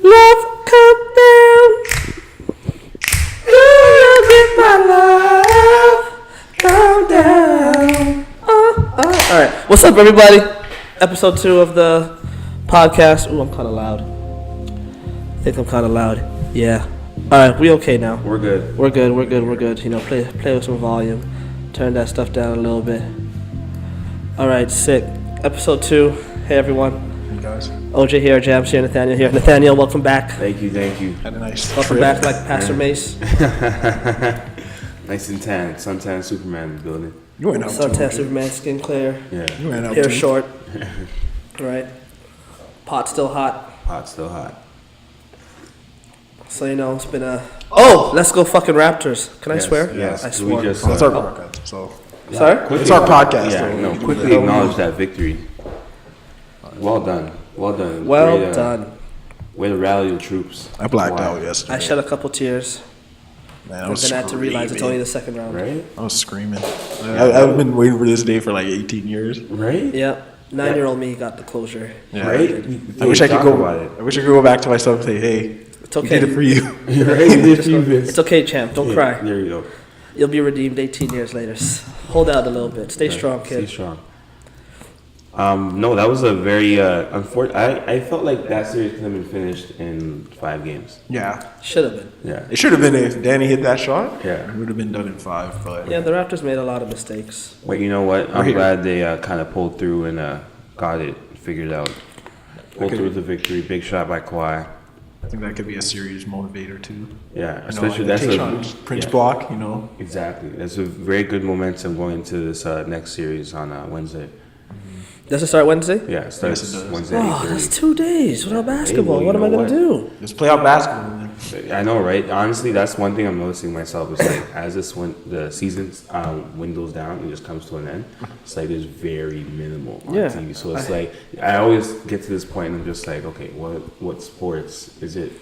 Love come down. Girl, get my love. Calm down. All right. What's up, everybody? Episode 2 of the podcast. Ooh, I'm kind of loud. I think I'm kind of loud. Yeah. All right. We okay now? We're good. We're good. You know, play with some volume. Turn that stuff down a little bit. All right. Sick. Episode 2. Hey, everyone. Hey, guys. OJ here, Jams here, Nathaniel here. Nathaniel, welcome back. Thank you. Had a nice Welcome trip. back like Pastor Mace. Nice and tan. Suntan Superman in the building. You went out too. Suntan Superman, skin clear, Yeah. You went out hair too. short. Right. Pot still hot. Hot, still hot. So, you know, it's been a... Oh! Let's go fucking Raptors. Can I Yes, swear? yes. I We swore. just, Well, it's our podcast, so Sorry? it's our podcast. Yeah, so no, we can quickly do that. acknowledge that victory. Well done. Well Way to- done. Way to rally the troops. I blacked Wow. out yesterday. I shed a couple tears. Man, I And was then I had to realize it's only the screaming. second round. Right? I was screaming. I've been waiting for this day for like 18 years. Right? Yeah. 9-year-old me got the closure. Yeah. Right? I wish I could Talk go. about it. I wish I could go back to myself and say, "Hey, It's we okay. did it for you." Right? It's okay, champ. Don't cry. There you go. You'll be redeemed 18 years later. Hold out a little bit. Stay Yeah, strong, Stay kid. strong. No, that was a very unfortunate. I felt like that series could have been finished in 5 games. Yeah, Should have been. Yeah. it should have been if Danny hit that shot. Yeah. it would have been done in 5. But Yeah, the Raptors made a lot of mistakes. But you know what? I'm Right. glad they kind of pulled through and got it figured out. Pulled Okay. through with the victory. Big shot by Kawhi. I think that could be a serious motivator too. Yeah, You know, especially like that's Tayshaun Prince yeah, block. You know, exactly. That's a very good momentum going into this next series on Wednesday. Does it start Wednesday? Yeah, it starts Yes, it does. Wednesday. Oh, 8:30. that's 2 days without basketball. well, What you am I know going to what? do? just play out basketball. Man. I know, right? Honestly, that's one thing I'm noticing myself. Is like as the season windows down, it just comes to an end. It's like there's very minimal on Yeah. TV. So it's like I always get to this point and I'm just like, okay, what sports is it?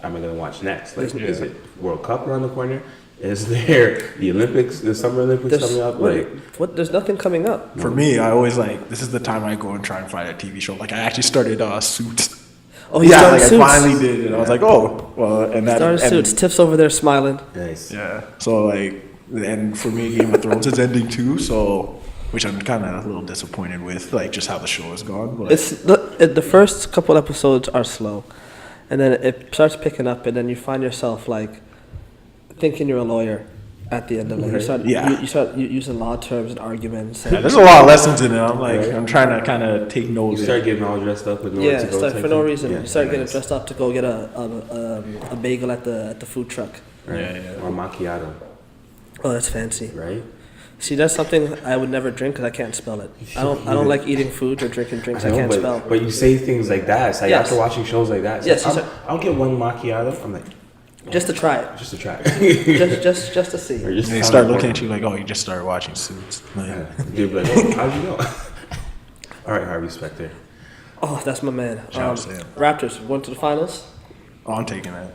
Am I gonna watch next? Like, is it World Cup around the corner? Is there the Olympics, the Summer Olympics coming up? Like, There's nothing coming up. For me, I always like this is the time I go and try and find a TV show. Like I actually started Suits. Oh, he Yeah, started like Suits. I finally did, and I was like, oh, well, and that. Started and, Suits. Tiff's over there smiling. nice. Yeah. So like, and for me, Game of Thrones is ending too. So, which I'm kind of a little disappointed with, like just how the show has gone. But It's the first couple episodes are slow, and then it starts picking up, and then you find yourself like thinking you're a lawyer at the end of it. You start, Yeah. you start using law terms and arguments. yeah, And, there's a lot of lessons in it. I'm like, I'm trying to kind of take note You of start it. getting all dressed up with nowhere yeah, to go. start type for no thing? reason. Yeah, You start getting nice. dressed up to go get a bagel at the food truck. Right. Yeah. Or macchiato, Oh, that's fancy. right? See, that's something I would never drink because I can't spell it. I don't like eating foods or drinking drinks I, know, can't but, spell. But you say things like that. It's like Yes. after watching shows like that. It's Yes, like, you said- I'll get one macchiato. I'm like, Just to try it. just to try. just to see. Or just And they sound start looking important. at you like, oh, you just started watching Suits. Like, Yeah. They'd be like, oh, how'd you know? All right, Harvey Specter. Oh, that's my man. Shout out to him. Raptors went to the finals. oh, I'm taking that.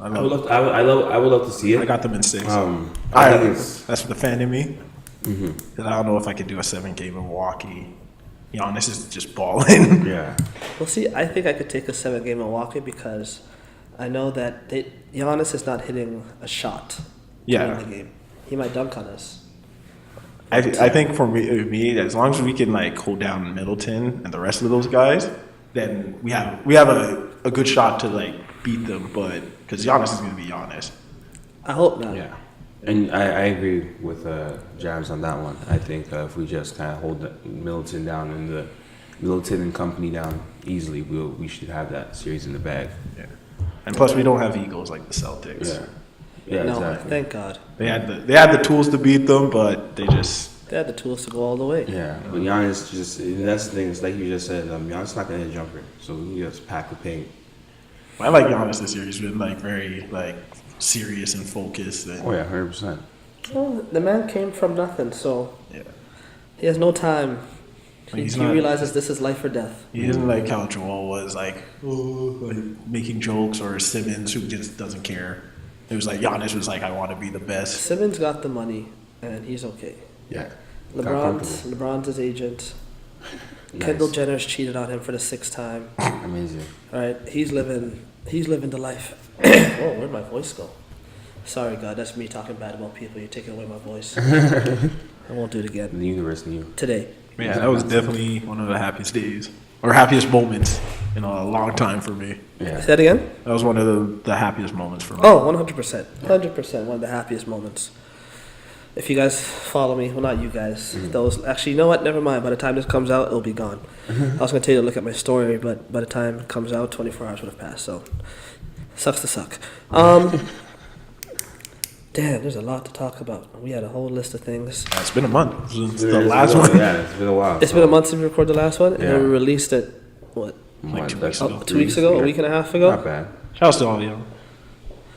I would love to see it. I got them in 6. I think it's That's the fan in me. 'Cause I don't know if I could do a 7-game in Milwaukee. Giannis is just balling. yeah. Well, see, I think I could take a 7-game Milwaukee because I know that Giannis is not hitting a shot Yeah. in the game. He might dunk on us. I think for me, as long as we can like hold down Middleton and the rest of those guys, then we have a good shot to like beat them. But because Giannis is going to be Giannis. I hope not. Yeah. And I agree with Jams on that one. I think if we just kind of hold Middleton down and the Middleton and company down easily, we should have that series in the bag. Yeah. And plus, we don't have egos like the Celtics. Yeah. Yeah, No, exactly. thank God. They had the tools to beat them, but they just They had the tools to go all the way. Yeah, but Giannis that's the thing. It's like you just said, Giannis not gonna hit a jumper, so we just pack the paint. I like Giannis this year. He's been like very like serious and focused. And, Oh yeah, 100%. Well, the man came from nothing, so yeah. he has no time. He He's not- realizes this is life or death. He isn't like how Joel was like, like making jokes, or Simmons who just doesn't care. It was like Giannis was like, I want to be the best. Simmons got the money, and he's okay. Yeah. Got comfortable. LeBron's his agent. Kendall Jenner's cheated on him for the 6th time. Amazing. All right, he's living the life. Oh, where'd my voice go? Sorry, God, that's me talking bad about people. You're taking away my voice. I won't do it again. The universe knew. Today. Yeah, that was definitely one of the happiest days or happiest moments in a long time for me. Yeah. Say that again? That was one of the happiest moments for me. Oh, 100%. 100%. One of the happiest moments. If you guys follow me, well, not you guys. Those actually, you know what? Never mind. By the time this comes out, it'll be gone. I was gonna tell you to look at my story, but by the time it comes out, 24 hours would have passed. So, sucks to suck. Damn, there's a lot to talk about. We had a whole list of things. It's been a month since the last one. Yeah, it's been a while. It's been a month since we recorded the last one, and then Yeah. we released it. What? Like 2 weeks Like ago. 2 weeks ago? A week and a half ago? Not bad. Shout out to all y'all.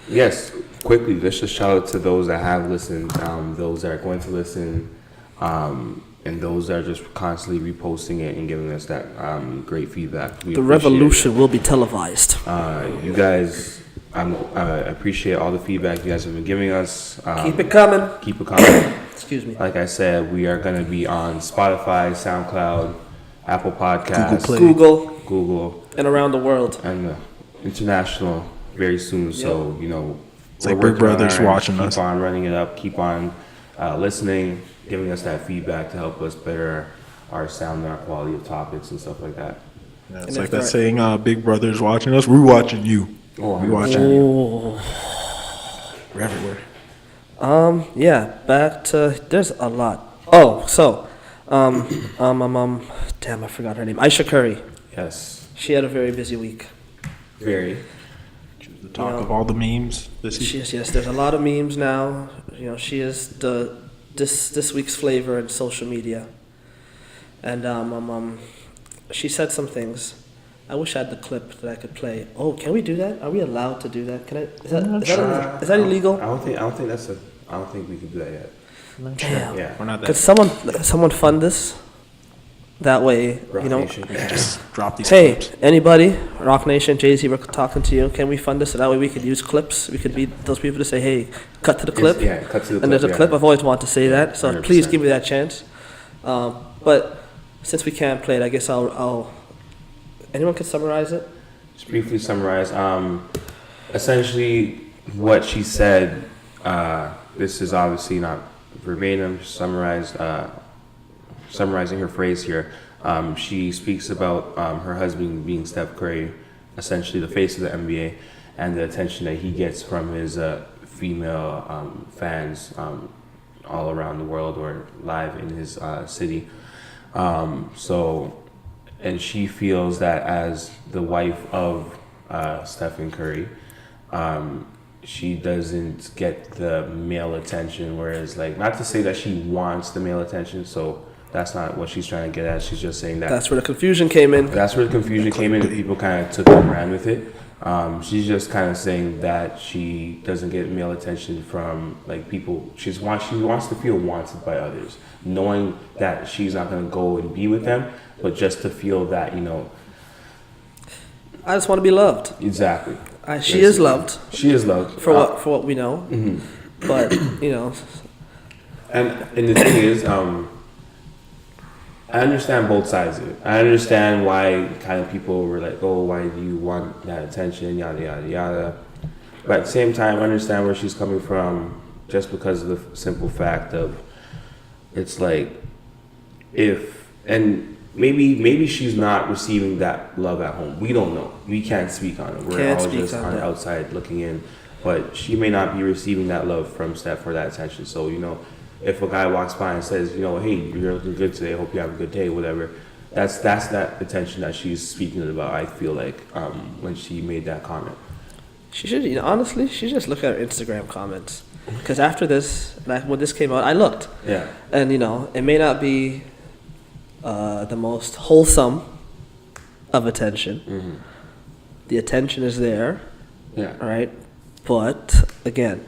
Yes, quickly, let's just shout out to those that have listened, those that are going to listen, and those that are just constantly reposting it and giving us that great feedback. We The appreciate revolution will be televised. it. You guys, I appreciate all the feedback you guys have been giving us. Keep it coming. Keep it coming. Excuse me. Like I said, we are going to be on Spotify, SoundCloud, Apple Podcasts, Google, and around the world. and international very soon. So, you know, It's we're like Big working on Brother's our end. watching us. Keep on running it up. Keep on listening, giving us that feedback to help us better our sound and our quality of topics and stuff like that. Yeah, And it's if like that they're- saying, Big Brother's watching us. We're watching you. Oh, We're watching you. Oh. We're everywhere. Yeah, back to, there's a lot. Oh, so, damn, I forgot her name. Ayesha Curry. Yes, She had a very busy week. very. The talk know, of all the memes this season. Yes, there's a lot of memes now. You know, she is this week's flavor in social media. And she said some things. I wish I had the clip that I could play. Oh, can we do that? Are we allowed to do that? Can I? Is that illegal? I don't think we can do that yet. Damn. Yeah. We're not Could that. someone fund this? That way, Rock you know. Nation. Just drop these Hey, clips. anybody, Rock Nation, Jay-Z, we're talking to you. Can we fund this so that way we could use clips? We could be those people to say, hey, cut to the clip. Yeah, cut to the clip. And there's a yeah. clip. I've always wanted to say that, so 100%. please give me that chance. But since we can't play it, I guess I'll. Anyone can summarize it? Just briefly summarize. Essentially, what she said. This is obviously not verbatim. Summarizing her phrase here. She speaks about her husband being Steph Curry, essentially the face of the NBA, and the attention that he gets from his female fans all around the world or live in his city. And she feels that as the wife of Stephen Curry, she doesn't get the male attention, whereas, like, not to say that she wants the male attention, so that's not what she's trying to get at. She's just saying that That's where the confusion came in. that's where the confusion came in and people kind of took and ran with it. She's just kind of saying that she doesn't get male attention from, like, people. She wants to feel wanted by others, knowing that she's not going to go and be with them, but just to feel that, you know. I just want to be loved. Exactly. She is loved She is loved. for what we know, but you know, And the thing is, I understand both sides of it. I understand why kind of people were like, oh, why do you want that attention, yada, yada, yada. But at the same time, I understand where she's coming from, just because of the simple fact of, it's like, maybe she's not receiving that love at home. We don't know. We can't speak on it. We're Can't all speak just on on the that. outside looking in. But she may not be receiving that love from Steph for that attention. So, you know, if a guy walks by and says, you know, hey, you're looking good today, hope you have a good day, whatever, that's that attention that she's speaking about, I feel like, when she made that comment. she should. You know, honestly, she should just look at her Instagram comments. Because after this, like when this came out, I looked, Yeah. and you know, it may not be the most wholesome of attention. The attention is there, Yeah. right? But again,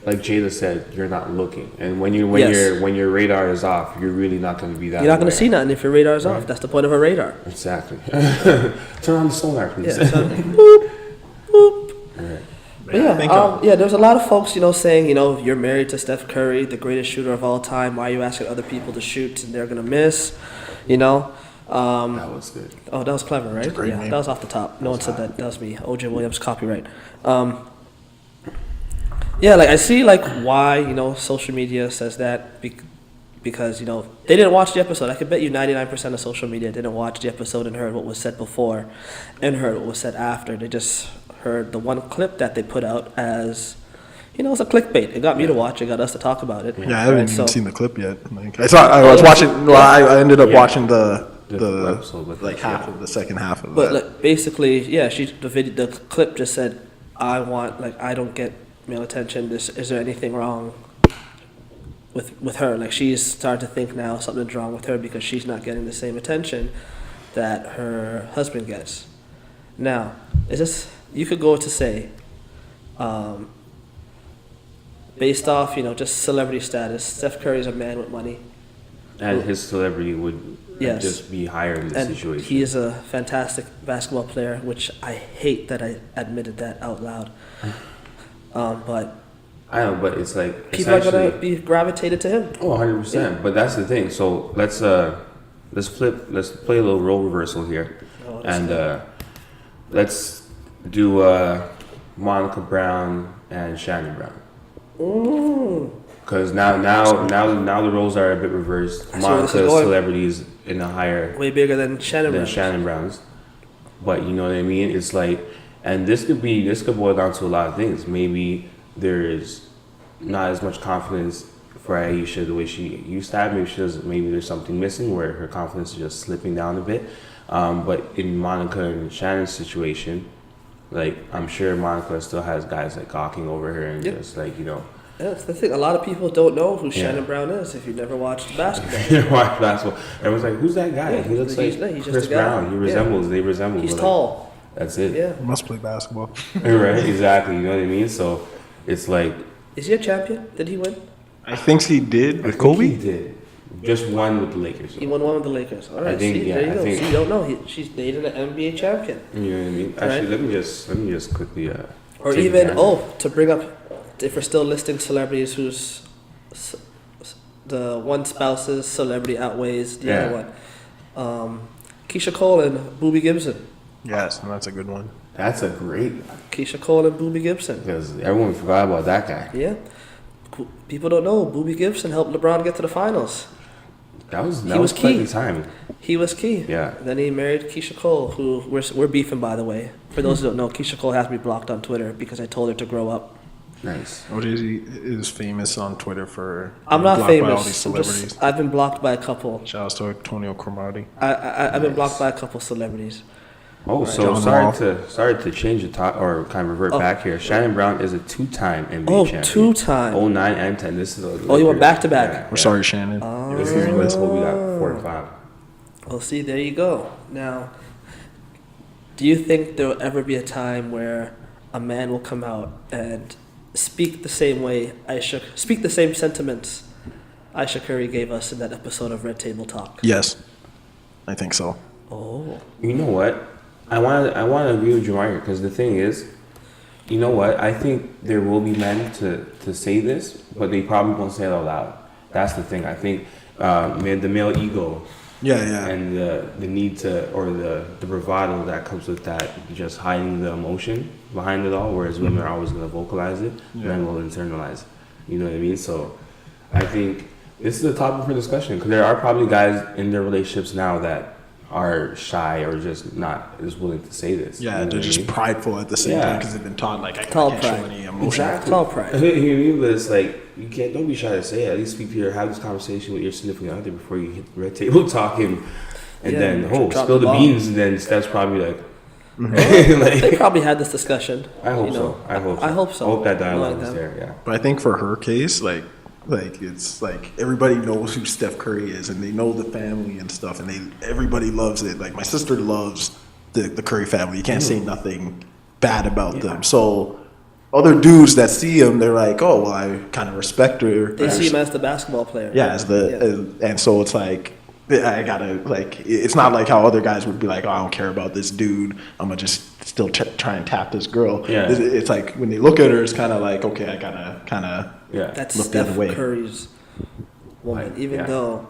Like Jada said, you're not looking. And when your radar is off, you're really not going to be that you're not going to aware. see nothing if your radar is Right. off. That's the point of a radar. Exactly. Turn on the sonar, please. Yeah, so, boop, boop. Right. But yeah, I think, there's a lot of folks, you know, saying, you know, you're married to Steph Curry, the greatest shooter of all time. Why are you asking other people to shoot and they're gonna miss? You know, That was good. Oh, that was clever, right? great Yeah, name. that was off the top. No one said that. That was me. O.J. Williams, copyright. Yeah, like I see like why social media says that because they didn't watch the episode. I could bet you 99% of social media didn't watch the episode and heard what was said before, and heard what was said after. They just heard the one clip that they put out as. It's a clickbait. It got me to watch. It got us to talk about it. Yeah, I haven't even seen the clip yet. Like, I was watching. Well, I ended up watching the episode, like half of the second half of But that. like, basically, yeah, the clip just said, "I don't get male attention. Is there anything wrong with her? Like she's starting to think now something's wrong with her because she's not getting the same attention that her husband gets." Now, is this you could go to say, based off just celebrity status, Steph Curry is a man with money. And his celebrity would just be higher in this and situation. he is a fantastic basketball player, which I hate that I admitted that out loud. But I know, but it's like people are gonna be gravitated to him. Oh, 100%. Yeah. But that's the thing. So let's play a little role reversal here, and let's do Monica Brown and Shannon Brown. Because now the roles are a bit reversed. Monica's celebrities in a higher, way bigger than Shannon Brown's. But you know what I mean? It's like, and this could boil down to a lot of things. Maybe there is not as much confidence for Ayesha the way she used to have. Maybe there's something missing where her confidence is just slipping down a bit. But in Monica and Shannon's situation, like I'm sure Monica still has guys like gawking over her and just like Yeah, that's the thing. A lot of people don't know who Shannon Brown is if you've never watched basketball. You never watched basketball. Everyone's like, "Who's that guy? Yeah, he looks like he's Chris just a guy. Brown. They resemble. He's but tall. That's it. Yeah. He must play basketball. Right. Exactly. You know what I mean? So it's like. Is he a champion? Did he win? I think he did with I think Kobe. He did. Just one with the Lakers. He won one with the Lakers. All right. I think, there you go. think, See, you don't know. She's dating an NBA champion. You know what I mean? Actually, let me just quickly. Or even to bring up, if we're still listing celebrities whose the one spouse's celebrity outweighs the other one. Keisha Cole and Boobie Gibson. Yes, and that's a good one. That's a great one. Keisha Cole and Boobie Gibson. Because everyone forgot about that guy. Yeah. People don't know Boobie Gibson helped LeBron get to the finals. That was key. Time. He was key. Yeah. Then he married Keisha Cole, who we're beefing, by the way. For those who don't know, Keisha Cole has me blocked on Twitter because I told her to grow up. Nice. OJ is famous on Twitter for. I'm not blocked by all famous. these celebrities. I've been blocked by a couple. Shout out to Antonio Cromartie. I've been blocked by a couple celebrities. Oh, so sorry to change the top or kind of revert back here. Shannon Brown is a two-time NBA champion. 2-time. 09 and 10. This is you went back to back. We're sorry, Shannon. This is what we got 4 and 5. Well, see, there you go. Now, do you think there will ever be a time where a man will come out and speak the same way speak the same sentiments Ayesha Curry gave us in that episode of Red Table Talk? Yes, I think so. Oh. You know what? I want to agree with Jamar here because the thing is, you know what? I think there will be men to say this, but they probably won't say it out loud. That's the thing. I think the male ego. Yeah. And the need to, or the bravado that comes with that, just hiding the emotion behind it all, whereas women are always going to vocalize it, men will internalize it. You know what I mean? So I think this is a topic for discussion because there are probably guys in their relationships now that are shy or just not as willing to say this. Yeah, you know they're just I mean? prideful at the same time because they've been taught like I can't show any emotion. Exactly. Tall pride. You know what I mean? But it's like don't be shy to say it. At least speak to have this conversation with your significant other before you hit Red Table Talk and then spill the beans. And then Steph's probably like, they probably had this discussion. I hope so. I hope so. I hope that dialogue is there. Yeah. But I think for her case, like it's like everybody knows who Steph Curry is, and they know the family and stuff, and everybody loves it. Like my sister loves the Curry family. You can't say nothing bad about them. So other dudes that see him, they're like, oh, well, I kind of respect her. They see him as the basketball player. Yeah, and so it's like I gotta it's not like how other guys would be like, oh, I don't care about this dude. I'm gonna just still try and tap this girl. Yeah. It's like when they look at her, it's kind of like, okay, I gotta kind of That's look the other Steph way. Curry's woman. Even though,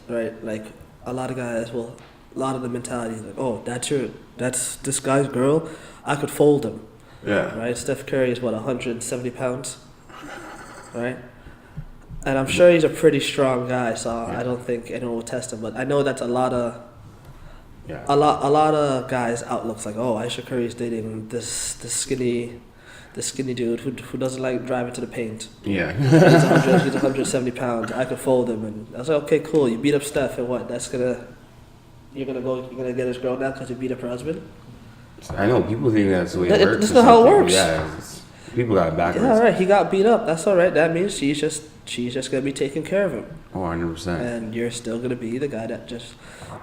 right, like a lot of guys will a lot of the mentality is like, oh, that's this guy's girl. I could fold him. Yeah. Right. Steph Curry is what 170 pounds. Right. And I'm sure he's a pretty strong guy, so I don't think anyone will test him. But I know that's a lot of guys' outlooks like, oh, Ayesha Curry is dating this skinny dude who doesn't like driving to the paint. Yeah. He's 170 pounds. I could fold him, and I was like, okay, cool. You beat up Steph, and what? You're gonna get his girl now because you beat up her husband. I know people think that's the way it works. That's not how it works. Yeah, people got it backwards. Yeah, all right. He got beat up. That's all right. That means she's just gonna be taking care of him. Oh, 100%. And you're still gonna be the guy that just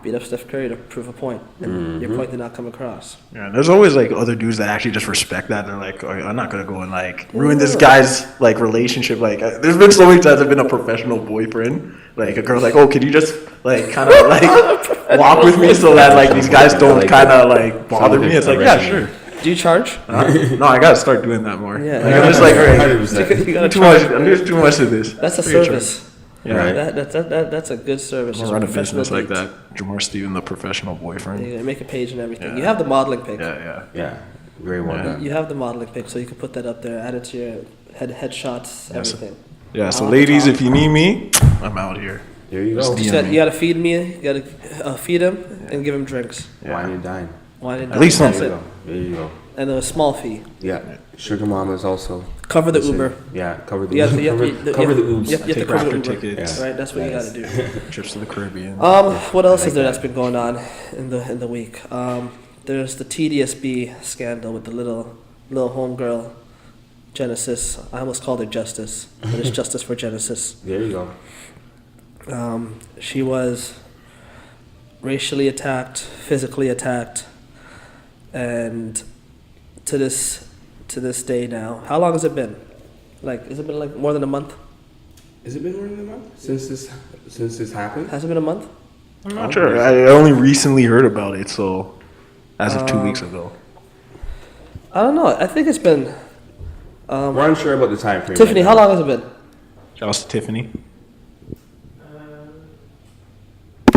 beat up Steph Curry to prove a point, and your point did not come across. Yeah, there's always like other dudes that actually just respect that. They're like, oh, I'm not gonna go and like ruin this guy's like relationship. Like, there's been so many times I've been a professional boyfriend. Like a girl's like, oh, could you just like kind of like walk with me so that like these guys don't kind of like bother me? It's like, yeah, sure. Do you charge? No, I gotta start doing that more. Yeah. Like, I'm just like, all right, 100%. You gotta too charge. much. I'm doing too much of this. That's a Free of service. Yeah, Right. That's a good service. I'm Just gonna run a professional business like dates. that. Jamar Steven, the professional boyfriend. You make a page and everything. Yeah. You have the modeling pic. Yeah. Yeah, very well done. You have the modeling pic, so you can put that up there. Add it to your headshots, Yes. everything. Yeah. So, ladies, if you need me, I'm out here. There you go. DM You gotta feed me. You gotta feed him and give him drinks. Wine and dine. Wine and At least dine. something. That's it. There you go. And a small fee. Yeah. Sugar mamas also. Cover the Listen, Uber. Yeah, cover the You have to- Uber. you have to- Cover the you Ubs. have to Take cover the Raptor Uber. tickets. Right, that's what you gotta do. Trips to the Caribbean. What else is there that's been going on in the week? There's the TDSB scandal with the little homegirl, Genesis. I almost called her Justice, but it's Justice for Genesis. There you go. She was racially attacked, physically attacked, and to this day now. How long has it been? Like, has it been like more than a month? Has it been more than a month since this happened? Has it been a month? I'm not sure. I only recently heard about it, so as of 2 weeks ago. I don't know. I think it's been. We're unsure about the time frame. Tiffany, right how now. long has it been? Shout out to Tiffany.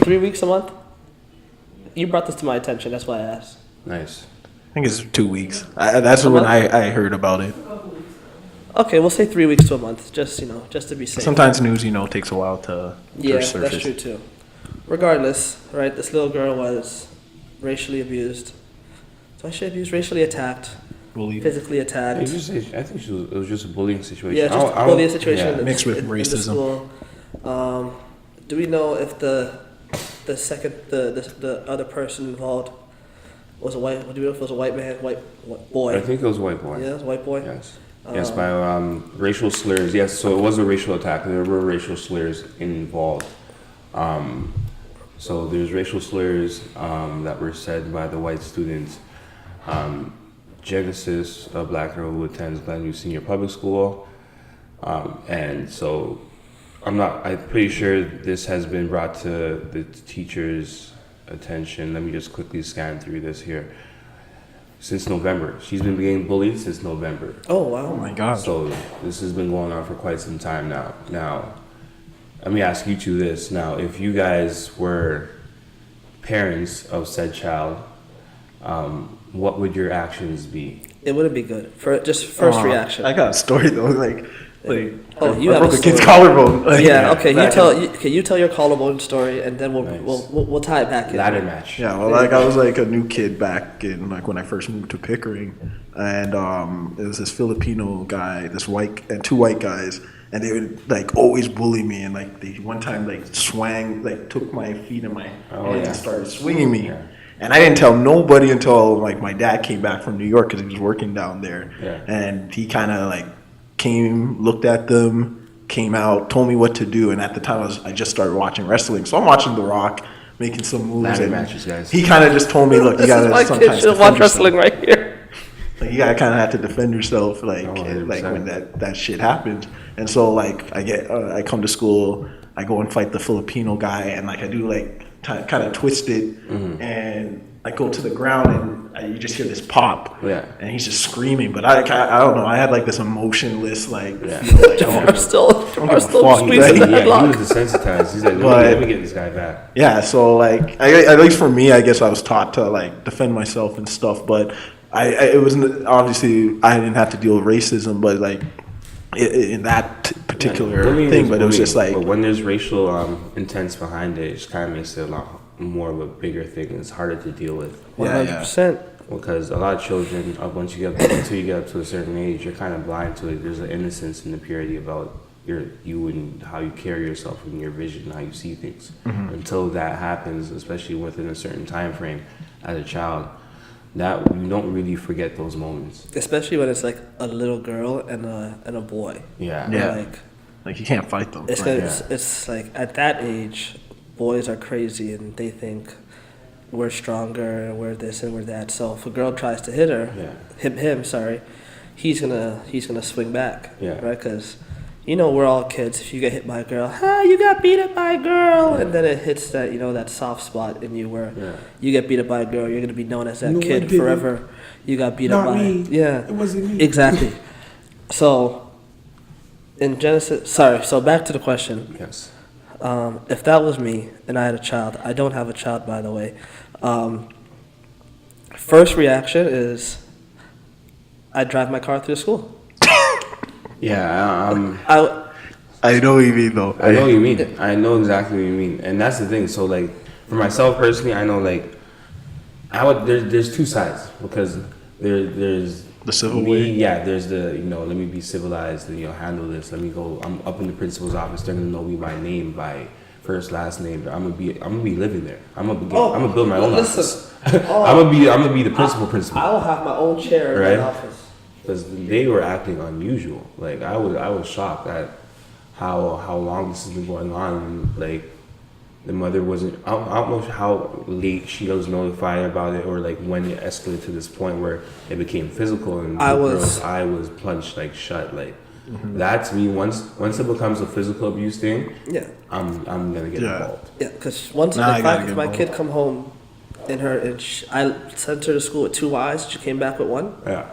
3 weeks, a month? You brought this to my attention. That's why I asked. Nice. I think it's 2 weeks. That's when I heard about it. Okay, we'll say 3 weeks to a month, just to be safe. Sometimes news, takes a while to Yeah, surface. that's true too. Regardless, right? This little girl was racially abused. Racially attacked, Bullied. physically attacked. I think it was just a bullying situation. Yeah, just a bullying situation Yeah. Mixed with in the racism. school. Do we know if the other person involved was a white? Do we know if it was a white man, white boy? I think it was a white boy. Yeah, it was a white boy. Yes. Yes, by racial slurs. Yes, so it was a racial attack. There were racial slurs involved. So there's racial slurs that were said by the white students. Genesis, a black girl who attends Glenview Senior Public School. And so I'm pretty sure this has been brought to the teacher's attention. Let me just quickly scan through this here. Since November. She's been being bullied since November. Oh wow! Oh my God. So this has been going on for quite some time now. Now, let me ask you two this. Now, if you guys were parents of said child, what would your actions be? It wouldn't be good. First reaction. I got a story though. Like you I have a broke a kid's story. collarbone. Like, Yeah. Okay. back You tell your collarbone story, and then Nice. we'll tie it back in. Ladder match. Yeah, well, like I was like a new kid back in like when I first moved to Pickering, and it was this Filipino guy, this white and two white guys, and they would like always bully me, and like they one time like took my feet in my hands and started swinging me, and I didn't tell nobody until like my dad came back from New York because he was working down there, and he kind of like came, looked at them, came out, told me what to do, and at the time I just started watching wrestling, so I'm watching The Rock making some moves. Ladder matches, guys. He kind of just told me, "Look, you gotta My sometimes kid should defend watch yourself. wrestling right here. Like, you gotta kind of have to defend yourself, like 100%. when that shit happens." And so like I come to school, I go and fight the Filipino guy, and like I do like kind of twist it, and I go to the ground and you just hear this pop. Yeah. And he's just screaming. But I don't know. I had like this emotionless like Yeah. feel like Jamar's still fuck, squeezing right? that Yeah, he was lock. desensitized. He's like, let me get this guy back. yeah. So like, at least for me, I guess I was taught to like defend myself and stuff. But it wasn't obviously I didn't have to deal with racism, but like in that particular thing. But it was just like, but when there's racial intents behind it, it just kind of makes it a lot more of a bigger thing. It's harder to deal with. 100%. Because a lot of children, until you get up to a certain age, you're kind of blind to it. There's an innocence and a purity about you and how you carry yourself and your vision, how you see things. Mm-hmm. Until that happens, especially within a certain time frame, as a child, that you don't really forget those moments. Especially when it's like a little girl and a boy. Yeah. Yeah. Like you can't fight them. It's, Right. it's like at that age, boys are crazy and they think we're stronger and we're this and we're that. So if a girl tries to hit her, he's gonna swing back, Yeah. right? Because we're all kids. If you get hit by a girl, you got beat up by a girl, and then it hits that that soft spot in you where you get beat up by a girl, you're gonna be known as that No, I kid didn't. forever. You got beat up Not by me. It wasn't me. Exactly. So in Genesis, so back to the question. Yes. If that was me and I had a child, I don't have a child, by the way. First reaction is I'd drive my car through school. Yeah. I know what you mean though. I know what you mean. I know exactly what you mean, and that's the thing. So like, for myself personally, I know like, there's two sides because there's The civil me, way? Yeah, there's the let me be civilized and handle this. Let me go. I'm up in the principal's office. They're gonna know me by name, by first last name. I'm gonna be living there. I'm gonna build my own office. I'm gonna be the principal. I will have my own chair in Right? my office. Because they were acting unusual. Like I was shocked at how long this has been going on. And, like the mother wasn't. I don't know how late she was notified about it, or like when it escalated to this point where it became physical and the girl's eye was plunged like shut. Like that to me, once it becomes a physical abuse thing, I'm gonna get involved. Yeah, because once my kid come home, I sent her to school with 2 eyes. She came back with 1. Yeah.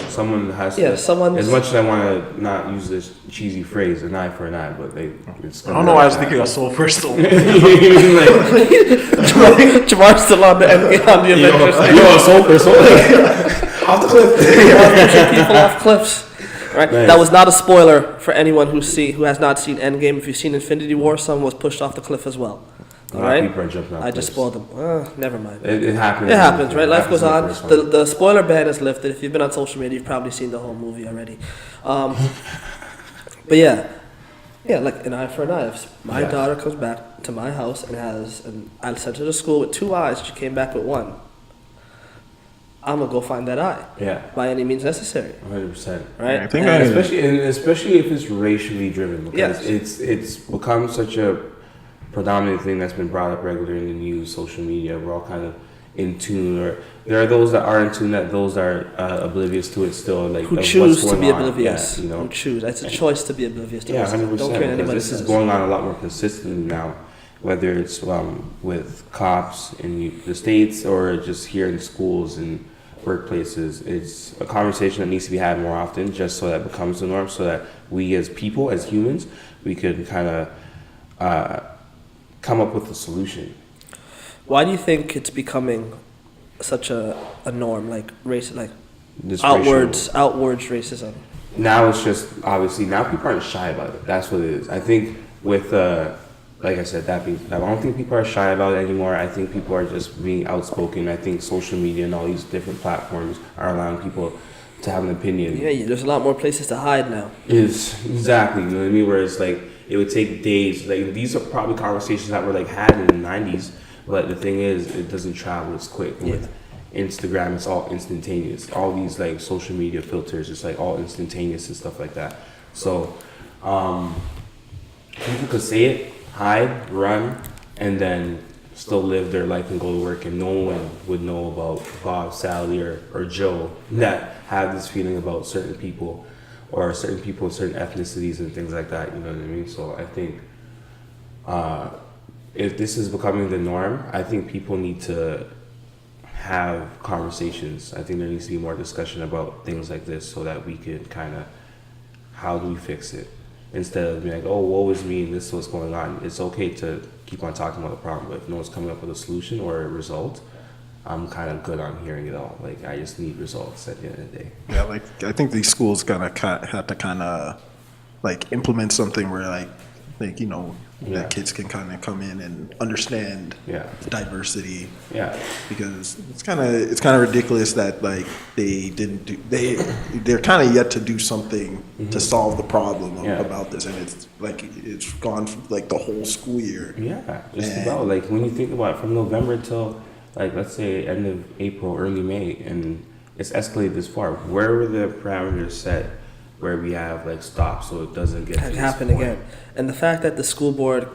Someone has to. As much as I want to not use this cheesy phrase, an eye for an eye, but it's. I don't know why I was thinking of so personal. Jamar's still on the Avengers. Soul for soul. Off the cliff. Pushing people off cliffs. Right? Nice. That was not a spoiler for anyone who has not seen Endgame. If you've seen Infinity War, someone was pushed off the cliff as well. All right? People are jumping off I just cliffs. spoiled them. Never mind. It happens. It happens, right? Life goes on. Happens in the first one. The spoiler ban is lifted. If you've been on social media, you've probably seen the whole movie already. But yeah, like an eye for an eye. If my daughter comes back to my house and I sent her to school with 2 eyes, she came back with 1. I'm gonna go find that eye. Yeah. By any means necessary. 100%. Right. I think especially if it's racially driven, because Yes. it's become such a predominant thing that's been brought up regularly in the news, social media. We're all kind of in tune, or there are those that are in tune, that those are oblivious to it still, like Who of choose what's to be going on. oblivious? Yeah, Who choose? It's a choice to be oblivious to. Yeah, this. 100%. Don't care what anybody This is says. going on a lot more consistently now, whether it's with cops in the States or just here in schools and workplaces. It's a conversation that needs to be had more often, just so that it becomes the norm, so that we as people, as humans, we could kind of come up with a solution. Why do you think it's becoming such a norm, like race, like This outwards racism? Now it's just, obviously, now people aren't shy about it. That's what it is. I think with, like I said, I don't think people are shy about it anymore. I think people are just being outspoken. I think social media and all these different platforms are allowing people to have an opinion. Yeah, there's a lot more places to hide now. Exactly, you know what I mean? Whereas like it would take days. Like these are probably conversations that were like had in the 90s, but the thing is, it doesn't travel as quick. With Instagram, it's all instantaneous. All these like social media filters, it's like all instantaneous and stuff like that. So people could say it, hide, run, and then still live their life and go to work, and no one would know about Bob, Sally, or Joe that have this feeling about certain people or certain people, certain ethnicities and things like that, you know what I mean? So I think if this is becoming the norm, I think people need to have conversations. I think there needs to be more discussion about things like this so that we can kind of, how do we fix it? Instead of being like, oh, woe is me, and this is what's going on. It's okay to keep on talking about the problem, but if no one's coming up with a solution or a result, I'm kind of good on hearing it all. Like, I just need results at the end of the day. Yeah, like I think these schools gonna have to kind of like implement something where like you know that kids can kind of come in and understand diversity. Yeah, because it's kind of ridiculous that like they're kind of yet to do something to solve the problem about this, and it's like it's gone like the whole school year. Yeah, just about like when you think about it, from November till like let's say end of April, early May, and it's escalated this far. Where were the parameters set where we have like stop so it doesn't get to happen again? And the fact that the school board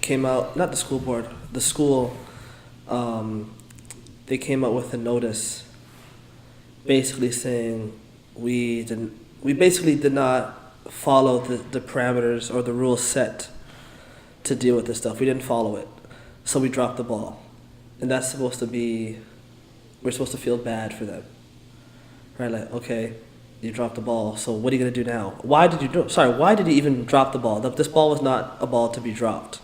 came out, not the school board, the school, they came out with a notice basically saying we basically did not follow the parameters or the rules set to deal with this stuff. We didn't follow it, so we dropped the ball. And that's supposed to be, we're supposed to feel bad for them, right? Like, okay, you dropped the ball, so what are you going to do now? Why did you even drop the ball? This ball was not a ball to be dropped.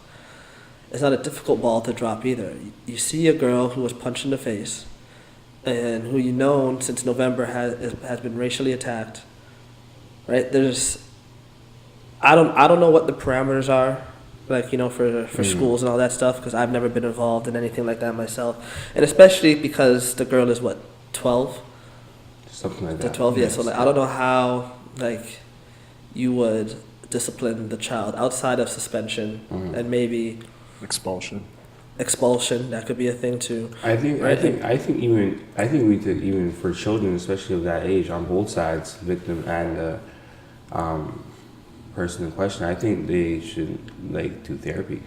It's not a difficult ball to drop either. You see a girl who was punched in the face and who you know since November has been racially attacked, right? I don't know what the parameters are, like, you know, for schools and all that stuff, because I've never been involved in anything like that myself. And especially because the girl is, what, 12? Something like that. 12, yeah. So like, I don't know how like you would discipline the child outside of suspension and maybe expulsion. Expulsion, that could be a thing too. I think we did, even for children, especially of that age, on both sides, victim and person in question, I think they should like do therapy.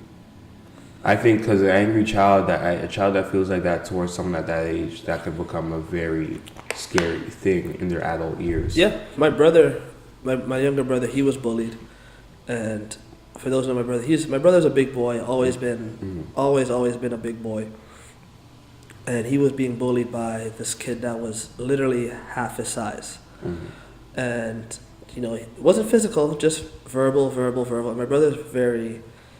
I think because an angry child, a child that feels like that towards someone at that age, that could become a very scary thing in their adult years. Yeah, my brother, my younger brother, he was bullied, and for those who know my brother's a big boy, always been a big boy, and he was being bullied by this kid that was literally half his size, and you know, it wasn't physical, just verbal. And my brother's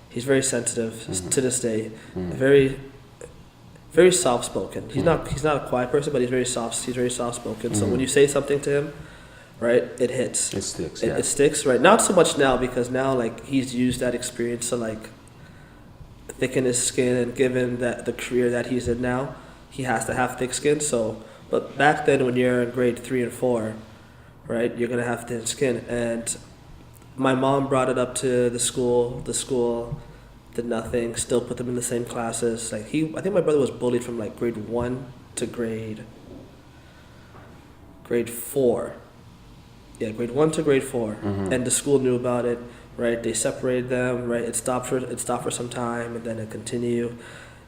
he's very sensitive to this day, very soft spoken. He's not a quiet person, but he's very soft spoken. So when you say something to him, right, it hits. It sticks. It sticks, right? Not so much now, because now like he's used that experience to like thicken his skin, and given that the career that he's in now, he has to have thick skin. So, but back then when you're in grade 3 and 4, right, you're gonna have thin skin. And my mom brought it up to the school. The school did nothing. Still put them in the same classes. Like I think my brother was bullied from like grade 1 to grade 4. Yeah, grade 1 to grade 4, and the school knew about it. Right, they separated them. Right, it stopped for some time, and then it continued.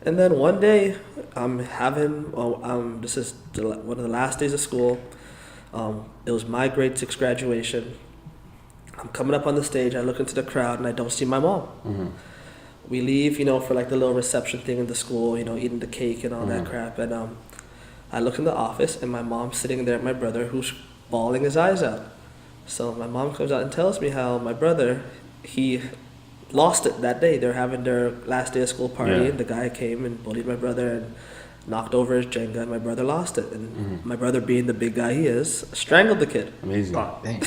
And then one day, this is one of the last days of school. It was my grade 6 graduation. I'm coming up on the stage, I look into the crowd, and I don't see my mom. We leave, you know, for like the little reception thing in the school, you know, eating the cake and all that crap. And I look in the office, and my mom's sitting there with my brother, who's bawling his eyes out. So my mom comes out and tells me how my brother, he lost it that day. They're having their last day of school party, and the guy came and bullied my brother and knocked over his Jenga, and my brother lost it. And my brother, being the big guy he is, strangled the kid. Amazing. Oh, dang.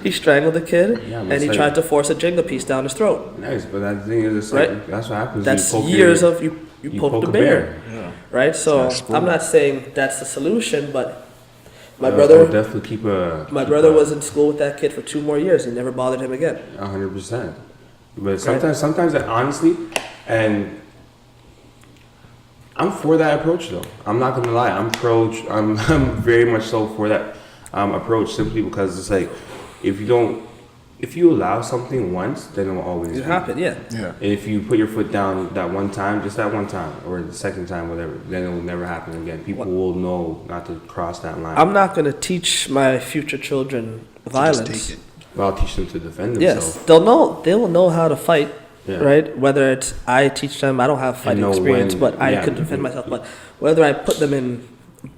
He strangled the kid, and he tried to force a Jenga piece down his throat. Nice, but that thing is, like, that's what happens. That's years of you poke the bear. Yeah. Right? So I'm not saying that's the solution, but my I'll brother definitely was in school with that kid for 2 more years. He never bothered him again. 100%. But sometimes honestly, and I'm for that approach though. I'm not gonna lie. I'm very much so for that approach, simply because it's like, if you allow something once, then it will always happen. Yeah. And if you put your foot down that one time, just that one time, or the second time, whatever, then it will never happen again. People will know not to cross that line. I'm not gonna teach my future children violence. Just take it. Well, I'll teach them to defend themselves. Yes, they will know how to fight, Yeah. right? Whether it's I teach them, I don't have fighting know experience, when- but I yeah. could defend myself. But whether I put them in,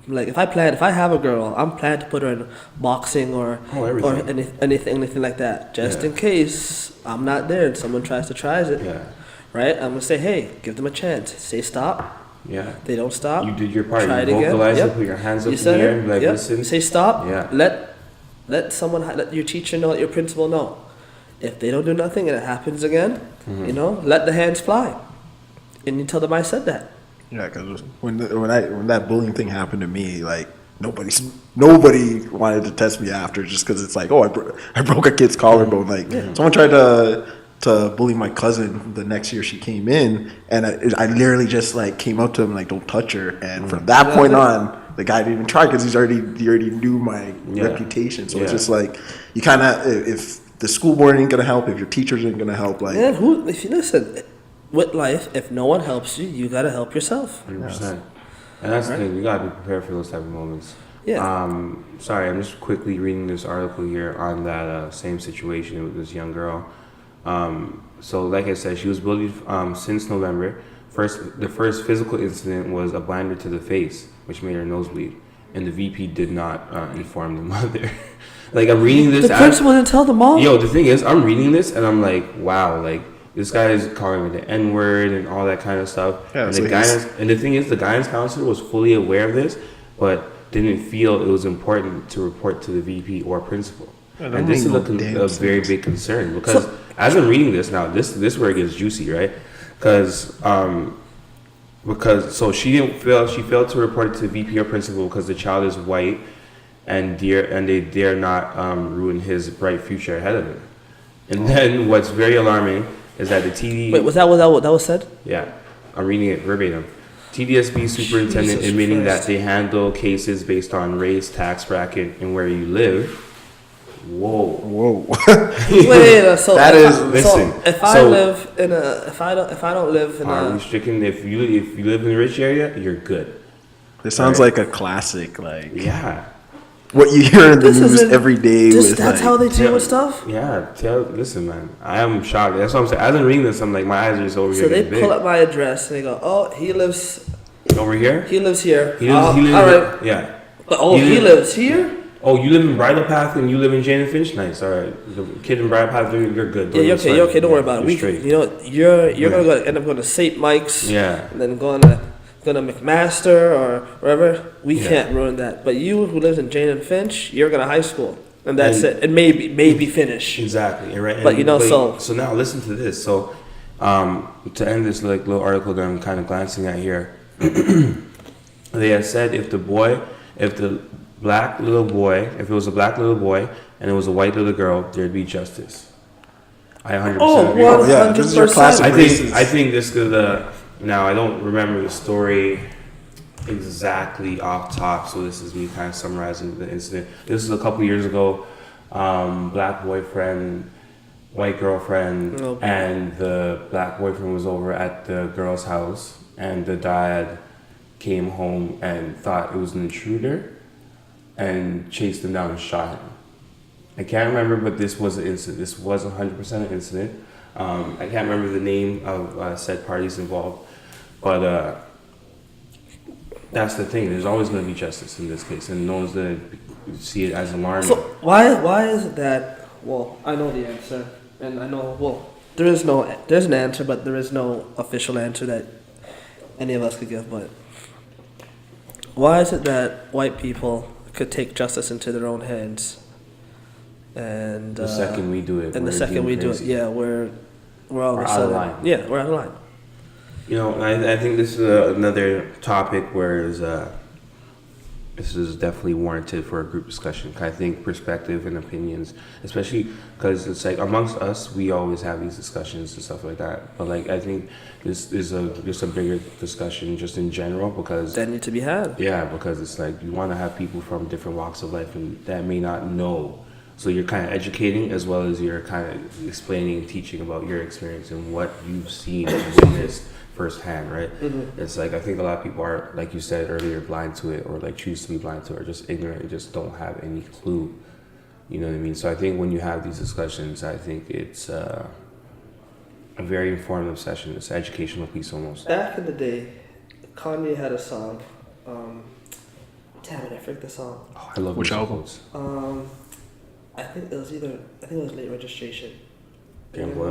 like if I have a girl, I'm planning to put her in boxing or everything. anything like that, just Yeah. in case I'm not there and someone tries to try it, Yeah. right? I'm gonna say, hey, give them a chance. Say stop. Yeah. They don't stop. You did your part. Try You it again. vocalize Yep. it, put your hands up You in said the air, it. and be like, Yep. listen. Say stop. Yeah. Let your teacher know, let your principal know. If they don't do nothing and it happens again, Mm-hmm. let the hands fly. And you tell them I said that. Yeah, because when that bullying thing happened to me, like nobody wanted to test me after, just because it's like, oh, I broke a kid's collarbone. Like someone tried to bully my cousin the next year she came in, and I literally just like came up to him like, don't touch her. And from that point on, the guy didn't even try because he already knew my reputation. So it's just like you kind of, if the school board ain't gonna help, if your teachers ain't gonna help, like If you listen, with life, if no one helps you, you gotta help yourself. 100%. And that's the thing. You gotta be prepared for those type of moments. Yeah. Sorry, I'm just quickly reading this article here on that same situation with this young girl. So, like I said, she was bullied since November. The first physical incident was a blinder to the face, which made her nose bleed, and the VP did not inform the mother. Like, I'm reading this. The principal didn't tell them all. Yo, the thing is, I'm reading this and I'm like, wow, like this guy is calling me the N-word and all that kind of stuff. Yeah, and so the thing is, the guidance counselor was fully aware of this, but didn't feel it was important to report to the VP or principal. Yeah, and this is a very big concern because as I'm reading this now, this is where it gets juicy, right? Because so she failed to report it to the VP or principal because the child is white and they dare not ruin his bright future ahead of him. And then what's very alarming is that the TD... Wait, was that what was said? Yeah, I'm reading it verbatim. TDSB superintendent Jesus admitting Christ. that they handle cases based on race, tax bracket, and where you live. Whoa. Wait, so That is- listen, if I so- live in a, if I don't live in Are a, restricting if you live in a rich area, you're good. this sounds Right. like a classic, like Yeah. what you hear in the This news isn't- every day. With that's like, how they deal with stuff. Yeah, listen, man. I am shocked. That's what I'm saying. As I'm reading this, I'm like, my eyes are just over So here. they getting pull big. up my address and they go, oh, he lives Over here? here. He lives, All right. Yeah. But oh, He he lives- lives here. Oh, you live in Bridle Path and you live in Jane and Finch? Nice. All right. The kid in Bridle Path, you're good. Yeah, you're okay. You're okay. Don't worry about it. You're straight. You're gonna end up going to St. Mike's. Yeah. And then going to McMaster or wherever. We Yeah. can't ruin that. But you who lives in Jane and Finch, you're going to high school, and that's And- it. And maybe finish. Exactly. And right. But, So now listen to this. So, to end this like little article that I'm kind of glancing at here, they had said if it was a black little boy and it was a white little girl, there'd be justice. I 100% Oh, agree. well, yeah, this is your 100%. classic racist. I think this is now I don't remember the story exactly off top, so this is me kind of summarizing the incident. This is a couple years ago. Black boyfriend, white girlfriend, Oh. and the black boyfriend was over at the girl's house, and the dad came home and thought it was an intruder, and chased him down and shot him. I can't remember, but this was an incident. This was 100% an incident. I can't remember the name of said parties involved, but that's the thing. There's always going to be justice in this case, and no one's going to see it as alarming. So why is it that? Well, I know the answer, and I know there's an answer, but there is no official answer that any of us could give. But why is it that white people could take justice into their own hands? And the second we do it, and we're the second we do it, crazy. yeah, we're all of We're a out of sudden, line. yeah, we're out of line. You know, I think this is another topic where this is definitely warranted for a group discussion. I think perspective and opinions, especially because it's like amongst us, we always have these discussions and stuff like that. But like, I think this is just a bigger discussion just in general because That need to be had. yeah, because it's like you want to have people from different walks of life and that may not know. So you're kind of educating as well as you're kind of explaining and teaching about your experience and what you've seen and witnessed firsthand, right? Mm-hmm. It's like I think a lot of people are, like you said earlier, blind to it or like choose to be blind to it or just ignorant and just don't have any clue. You know what I mean? So I think when you have these discussions, I think it's a very informative session. It's an educational piece almost. Back in the day, Kanye had a song. Damn it, I forget the song. Oh, I love Which music album? quotes. I think it was Late Registration. Damn boy,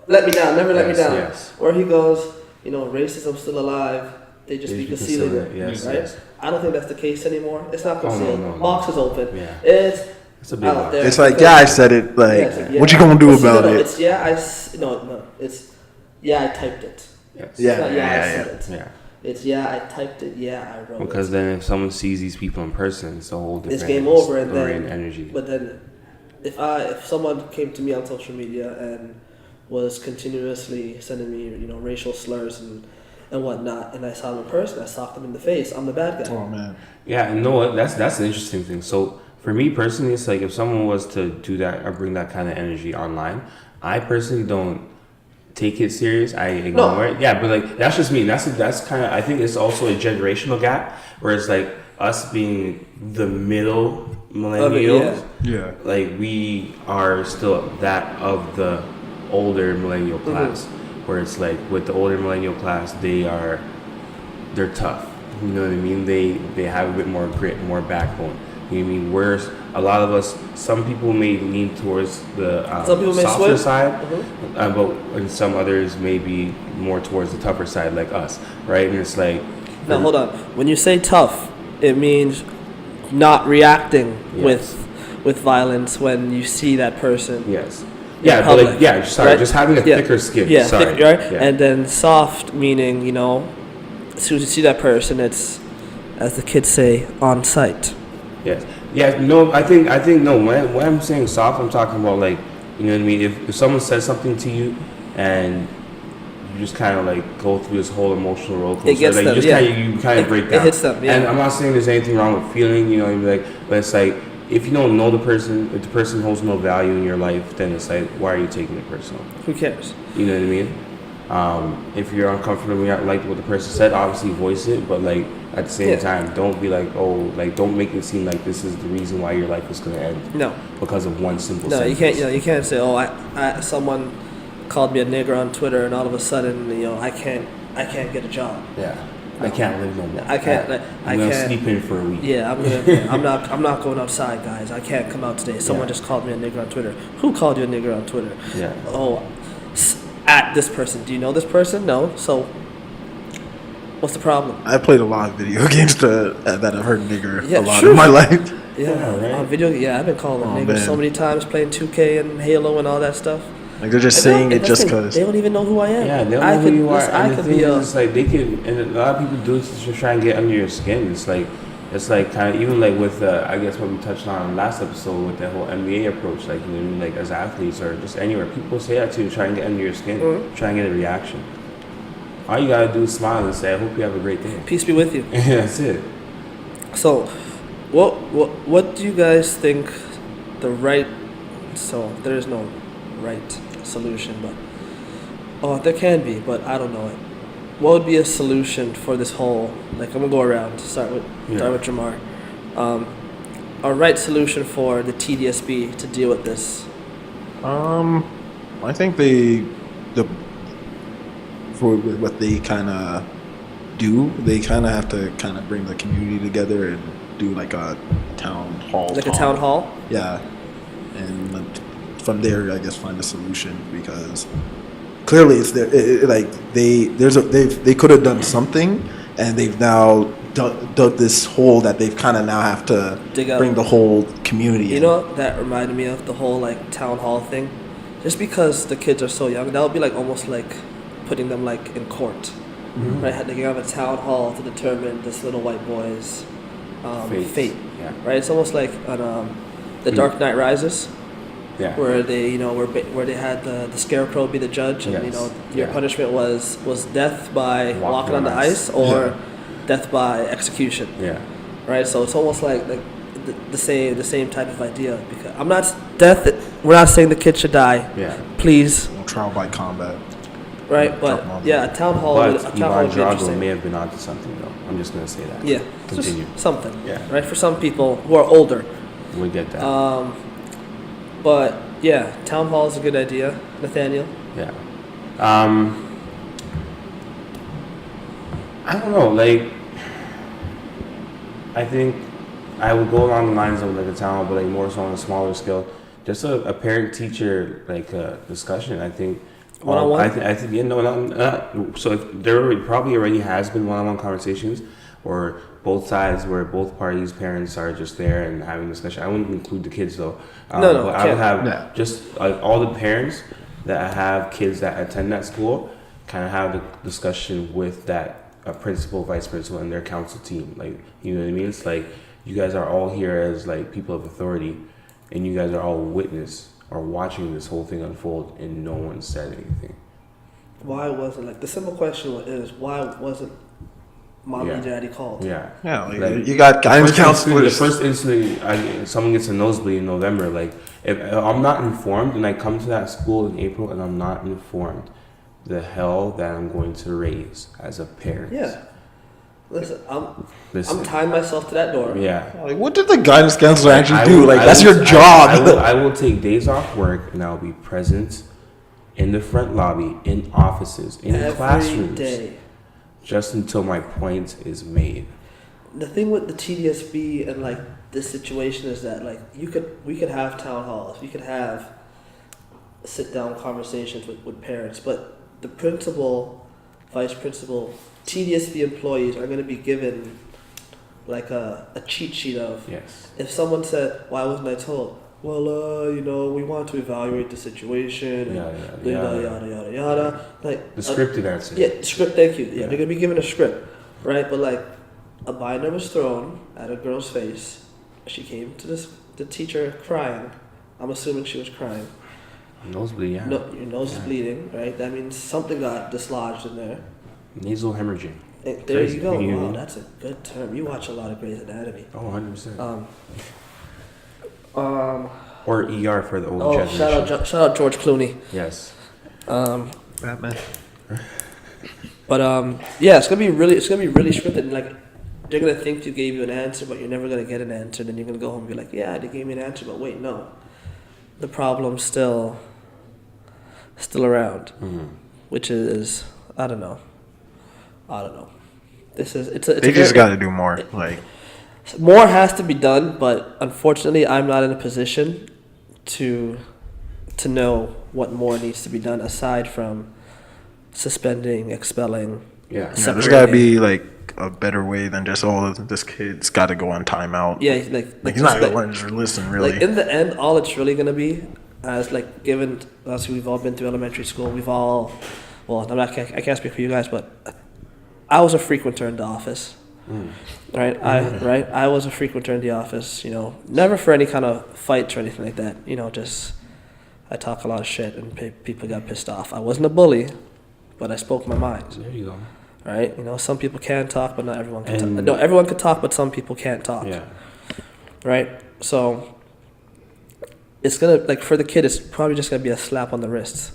Let me down, never let me Yes, down. yes. Where he goes, racism's still alive. They just be concealing it, Yes, right? yes. I don't think that's the case anymore. It's not concealed. no. Box is open. Yeah. It's a big out box. there. It's like, because- yeah, I said it. Like, Yeah, it's like, yeah. what you gonna do It's- about no, it? It's no. It's I typed it. Yes. Yeah. It's not, I said it. Yeah. It's I typed it. I wrote Because it. then if someone sees these people in person, it's a whole different It's game over, and story then and energy. But then, if someone came to me on social media and was continuously sending me racial slurs and whatnot, and I saw them in person, I socked them in the face. I'm the bad guy. Oh man. Yeah, you know what? That's an interesting thing. So for me personally, it's like if someone was to do that or bring that kind of energy online, I personally don't take it serious. I ignore it. Yeah, but like that's just me. That's kind of. I think it's also a generational gap where it's like us being the middle millennials. Yeah. Like we are still that of the older millennial class, where it's like with the older millennial class, they're tough. You know what I mean? They have a bit more grit, more backbone. You know what I mean? Whereas a lot of us, some people may lean towards the Some people may softer swim. side, but and some others may be more towards the tougher side, like us, right? And it's like, Now hold on. When you say tough, it means not reacting Yes. with violence when you see that person. yes, in yeah, but public, like, yeah, sorry, right? just having a Yeah. thicker skin. Yeah, sorry, thick, right? Yeah. And then soft meaning, as soon as you see that person, it's, as the kids say, on sight. Yes. Yeah. No. I think no. When I'm saying soft, I'm talking about like, you know what I mean. If someone says something to you, and you just kind of like go through this whole emotional roller coaster, It gets like them, you just kind of break down. It hits them. Yeah. And I'm not saying there's anything wrong with feeling, like, but it's like if you don't know the person, if the person holds no value in your life, then it's like, why are you taking it personal? Who cares? You know what I mean? If you're uncomfortable, you don't like what the person said, obviously voice it, but like at the same time, don't be like, don't make it seem like this is the reason why your life is gonna end. No. Because of one simple No, sentence. you can't say, I someone called me a nigger on Twitter, and all of a sudden, I can't get a job. Yeah. I can't live no more. I can't. I'm gonna sleep in for a week. Yeah, I'm not going outside, guys. I can't come out today. Someone just called me a nigger on Twitter. Who called you a nigger on Twitter? Yeah. Oh, at this person. Do you know this person? No. So, what's the problem? I played a lot of video games that I've heard nigger a lot true. in my life. Yeah, right. on video. Yeah, I've been calling them nigger man. so many times, playing 2K and Halo and all that stuff. Like they're just And saying it that's just the thing, because. they don't even know who I am. Yeah, they don't I know could, who you are. listen, I And the could thing be is, it's like they can, and a lot of people do it to try and get under your skin. It's like kind of even like with I guess what we touched on last episode with that whole NBA approach, like like as athletes or just anywhere, people say that to try and get under your skin, try and get a reaction. All you gotta do is smile and say, "I hope you have a great day." Peace be with you. That's it. So, what do you guys think the right? So there is no right solution, but there can be, but I don't know it. What would be a solution for this whole? Like, I'm gonna go around. Start with Jamar. A right solution for the TDSB to deal with this. I think for what they kind of do, they kind of have to kind of bring the community together and do like a town hall. Like a town hall? Yeah, and from there, I guess find a solution because clearly it's there. They could have done something, and they've now dug this hole that they've kind of now have to Dig out. bring the whole community. You know what that reminded me of? The whole like town hall thing. Just because the kids are so young, that would be like almost like putting them like in court, right? They can have a town hall to determine this little white boy's fate. Yeah. Right? It's almost like on The Dark Knight Rises, Yeah. where they where they had the scarecrow be the judge, and Yes. your Yeah. punishment was death by walking on the ice or death by execution. Yeah. Right, so it's almost like the same type of idea. Because I'm not death. We're not saying the kid should die. Yeah. Please, Trial by combat. right? But yeah, a town hall. would But be Drago interesting. may have been onto something though. I'm just gonna say that. Yeah, Continue. just something. Yeah. Right, for some people who are older. We get that. But Yeah, town hall is a good idea, Nathaniel. Yeah. I don't know. Like, I think I would go along the lines of like a town, but like more so on a smaller scale. Just a parent-teacher like discussion. I think. One-on-one? I think so. If there probably already has been one-on-one conversations, or both sides where both parties' parents are just there and having discussion. I wouldn't include the kids though. No, but I would have Yeah. just like all the parents that have kids that attend that school, kind of have the discussion with that principal, vice principal, and their council team. Like, you know what I mean? It's like you guys are all here as like people of authority, and you guys are all witness or watching this whole thing unfold, and no one said anything. Why wasn't, like, the simple question is, why wasn't mommy and daddy called? Yeah. Yeah, like, you got guidance counselors. The first incident, someone gets a nosebleed in November. Like, if I'm not informed and I come to that school in April and I'm not informed, the hell that I'm going to raise as a parent. Yeah. Listen, I'm tying myself to that door. Yeah. Like, what did the guidance counselor actually I do? will- Like, I that's will- your job. I will take days off work and I'll be present in the front lobby, in offices, in Every classrooms, day. just until my point is made. The thing with the TDSB and like this situation is that like we could have town halls, we could have sit down conversations with parents, but the principal, vice principal, TDSB employees are going to be given like a cheat sheet of, Yes. if someone said, why wasn't I told? Well, we want to evaluate the situation, and yada yada yada. Like The scripted answer. Yeah, script. Thank you. Yeah, Yeah. they're gonna be given a script, right? But like, a binder was thrown at a girl's face. She came to the teacher crying. I'm assuming she was crying. Nosebleed, yeah. No, your nose is bleeding, right? That means something got dislodged in there. Nasal hemorrhaging. And there Crazy. you go. You- Wow, that's a good term. You watch a lot of Grey's Anatomy. Oh, 100%. Or ER for the old Oh, generation. shout out George Clooney. Yes. Batman. But yeah, it's gonna be really scripted. And like, they're gonna think you gave you an answer, but you're never gonna get an answer. Then you're gonna go home and be like, yeah, they gave me an answer, but wait, no, the problem's still around, which is I don't know. It's They just got to do more. Like, more has to be done, but unfortunately, I'm not in a position to know what more needs to be done aside from suspending, expelling. Yeah. there's got to be like a better way than just this kid's got to go on timeout. Yeah, Like he's not gonna learn to listen really. Like in the end, all it's really gonna be, as like given us, we've all been through elementary school. We've all, well, I can't speak for you guys, but I was a frequenter in the office. Right, I was a frequenter in the office. Never for any kind of fights or anything like that. Just I talk a lot of shit and people got pissed off. I wasn't a bully, but I spoke my mind. There you go. Right, some people can talk, but not everyone can talk. No, everyone can talk, but some people can't talk. Yeah. Right, so it's gonna, like, for the kid, it's probably just gonna be a slap on the wrist.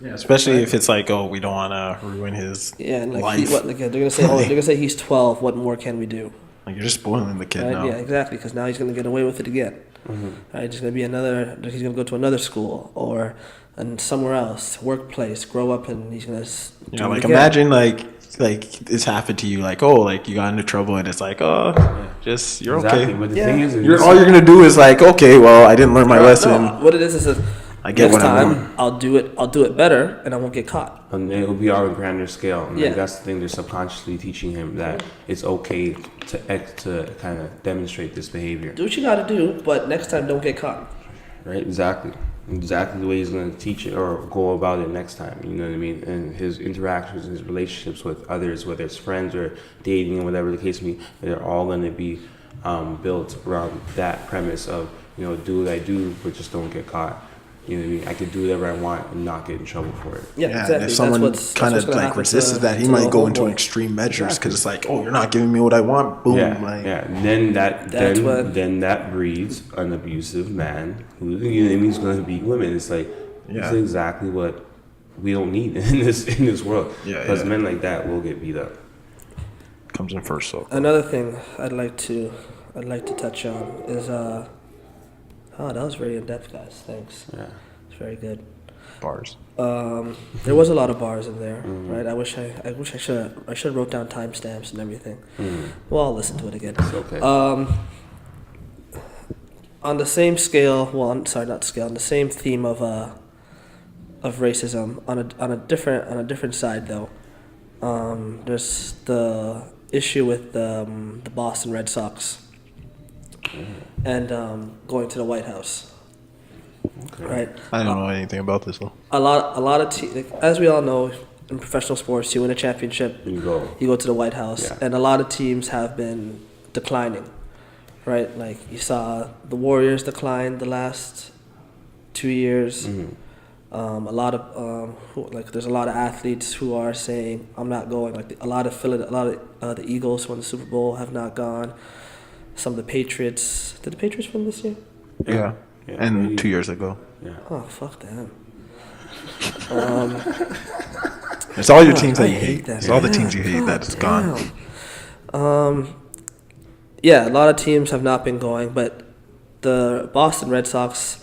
Yeah, especially if it's like, oh, we don't want to ruin his And like, life. they're gonna say, they're gonna say he's 12. What more can we do? Like, you're just spoiling the kid Right? now. Yeah, exactly. Because now he's gonna get away with it again. Right? There's gonna be another. He's gonna go to another school or and somewhere else, workplace, grow up, and he's gonna. Do it Like again. imagine like it's happened to you. Like, oh, like you got into trouble, and it's like, oh, just you're Exactly. okay. But the Yeah. thing is, All you're gonna do is like, okay, well, I didn't learn my lesson. No, what it is I get next what I time want. I'll do it better, and I won't get caught. and it will be on a grander scale. And Yeah. like, that's the thing. They're subconsciously teaching him that it's okay to kind of demonstrate this behavior. Do what you gotta do, but next time don't get caught. Right? Exactly the way he's going to teach it or go about it next time. You know what I mean? And his interactions, his relationships with others, whether it's friends or dating or whatever the case may be, they're all going to be built around that premise of, do what I do, but just don't get caught. You know what I mean? I can do whatever I want and not get in trouble for it. Yeah, Yeah, exactly. and if That's someone what's kind of gonna like happen resists to- that, he to might the go into homeboy. extreme measures because it's like, oh, you're not giving me what I want. Boom. Yeah, like, yeah. And then That's when- then that breeds an abusive man who is going to beat women. It's like this Yeah. is exactly what we don't need in this world. Yeah, Because yeah. men like that will get beat up. comes in first. So Another thing I'd like to touch on is Oh, that was very in depth, guys. Thanks. Yeah. It's very good. Bars. There was a lot of bars in there, right? I wish I should have wrote down timestamps and everything. Well, I'll listen to it again. It's okay. On the same scale, not scale, on the same theme of racism, on a different side though, there's the issue with the Boston Red Sox and going to the White House. Okay. Right. I don't know anything about this though. A lot of like, as we all know, in professional sports, you win a championship, You go. you go to the White House, Yeah. and a lot of teams have been declining, right? Like you saw the Warriors decline the last 2 years. A lot of there's a lot of athletes who are saying I'm not going. Like a lot of the Eagles who won the Super Bowl have not gone. Some of the Patriots. Did the Patriots win this year? Yeah. Yeah, And maybe. 2 years ago. Yeah. Oh, fuck them. It's all your teams that I you hate hate. that. It's all the Yeah, teams you hate that's gone. Yeah, a lot of teams have not been going, but the Boston Red Sox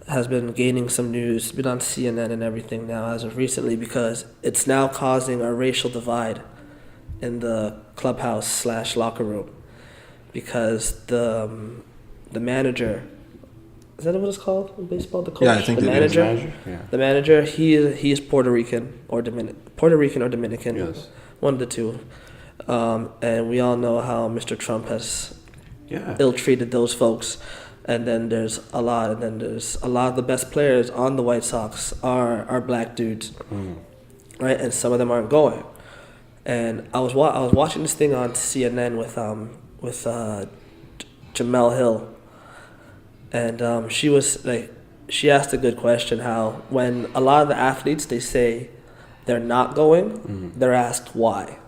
has been gaining some news, been on CNN and everything now as of recently, because it's now causing a racial divide in the clubhouse / locker room, because the manager, is that what it's called in baseball? The coach, Yeah, I think the it is. manager. Yeah. The manager, he is Puerto Rican or Dominican, Yes. one of the two. And we all know how Mr. Trump has Yeah. ill-treated those folks. And then there's a lot of the best players on the White Sox are black dudes, right? And some of them aren't going. And I was watching this thing on CNN with Jamel Hill, and she asked a good question. How when a lot of the athletes, they say they're not going, they're asked why.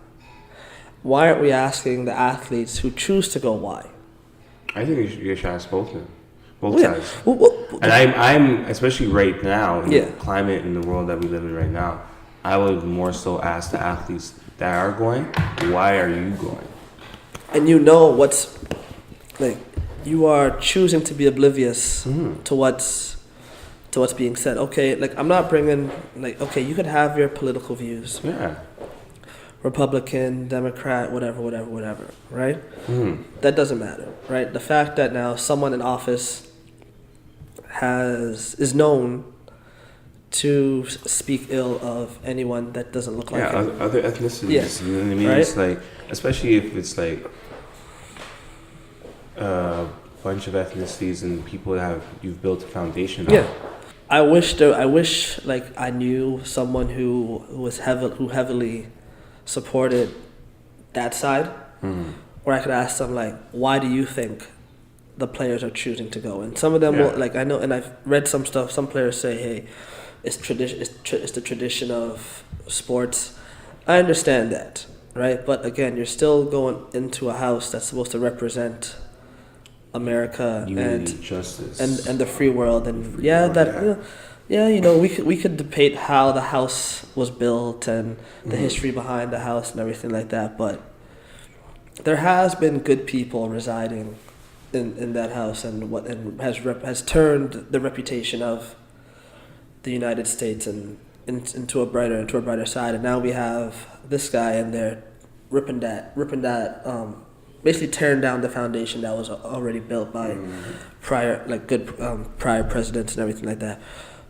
Why aren't we asking the athletes who choose to go why? I think you should ask both Well, yeah. sides. Well, And I'm especially right now in Yeah. the climate in the world that we live in right now. I would more so ask the athletes that are going, why are you going? and you know what's like, you are choosing to be oblivious to what's being said. Okay, like I'm not bringing like okay, you could have your political views, Yeah. Republican, Democrat, whatever, right? That doesn't matter, right? The fact that now someone in office is known to speak ill of anyone that doesn't look like Yeah, him. other ethnicities. Yeah. You know what I mean? Right? It's like, especially if it's like a bunch of ethnicities and people that you've built a foundation on. Yeah, I wish like I knew someone who heavily supported that side, where I could ask them like, why do you think the players are choosing to go? And some of them Yeah. will, like I know, and I've read some stuff. Some players say, hey, it's tradition. It's the tradition of sports. I understand that, right? But again, you're still going into a house that's supposed to represent America Unity, and justice. and the free world, and Free yeah, world, that yeah. you know, we could debate how the house was built and the history behind the house and everything like that, but there has been good people residing in that house, and what has turned the reputation of the United States into a brighter side. And now we have this guy in there ripping that basically tearing down the foundation that was already built by prior presidents and everything like that,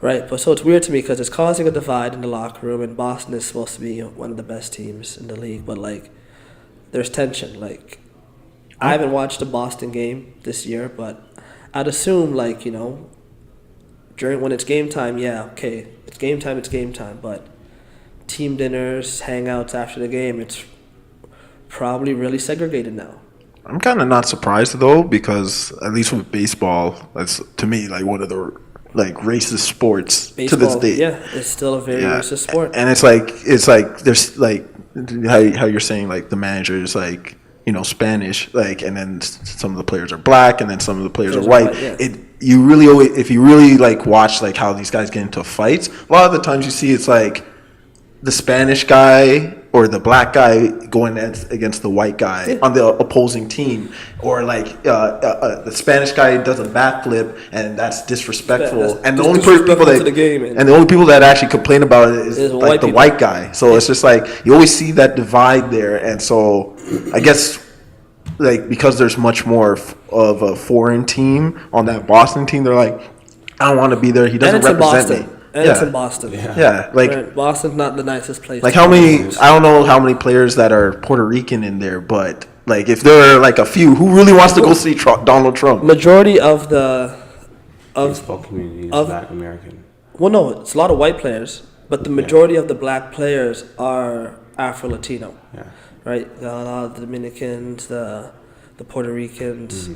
right? But so it's weird to me because it's causing a divide in the locker room, and Boston is supposed to be one of the best teams in the league, but like there's tension. Like I haven't watched a Boston game this year, but I'd assume like, you know, when it's game time, yeah, okay, it's game time, but team dinners, hangouts after the game, it's probably really segregated now. I'm kind of not surprised though, because at least with baseball, that's to me like one of the like racist sports Baseball, to this day. yeah, it's still a very racist sport. And it's like there's like how you're saying like the manager is like, you know, Spanish, like, and then some of the players are black, and then some of the players are white. Yeah. You really always, if you really like watch like how these guys get into fights, a lot of the times you see it's like the Spanish guy or the black guy going against the white guy on the opposing team, or like the Spanish guy does a backflip and that's disrespectful. And the only people that actually complain about it is like the white guy. So it's just like you always see that divide there, and so I guess like because there's much more of a foreign team on that Boston team, they're like, I don't want to be there. He doesn't represent me. And it's in Boston. Yeah, like right. Boston's not the nicest place. Like how many? I don't know how many players that are Puerto Rican in there, but like if there are like a few, who really wants to go see Donald Trump? Majority of the baseball community is Black American. Well, no, it's a lot of white players, but the majority of the black players are Afro-Latino. Yeah. Right, a lot of the Dominicans, the Puerto Ricans,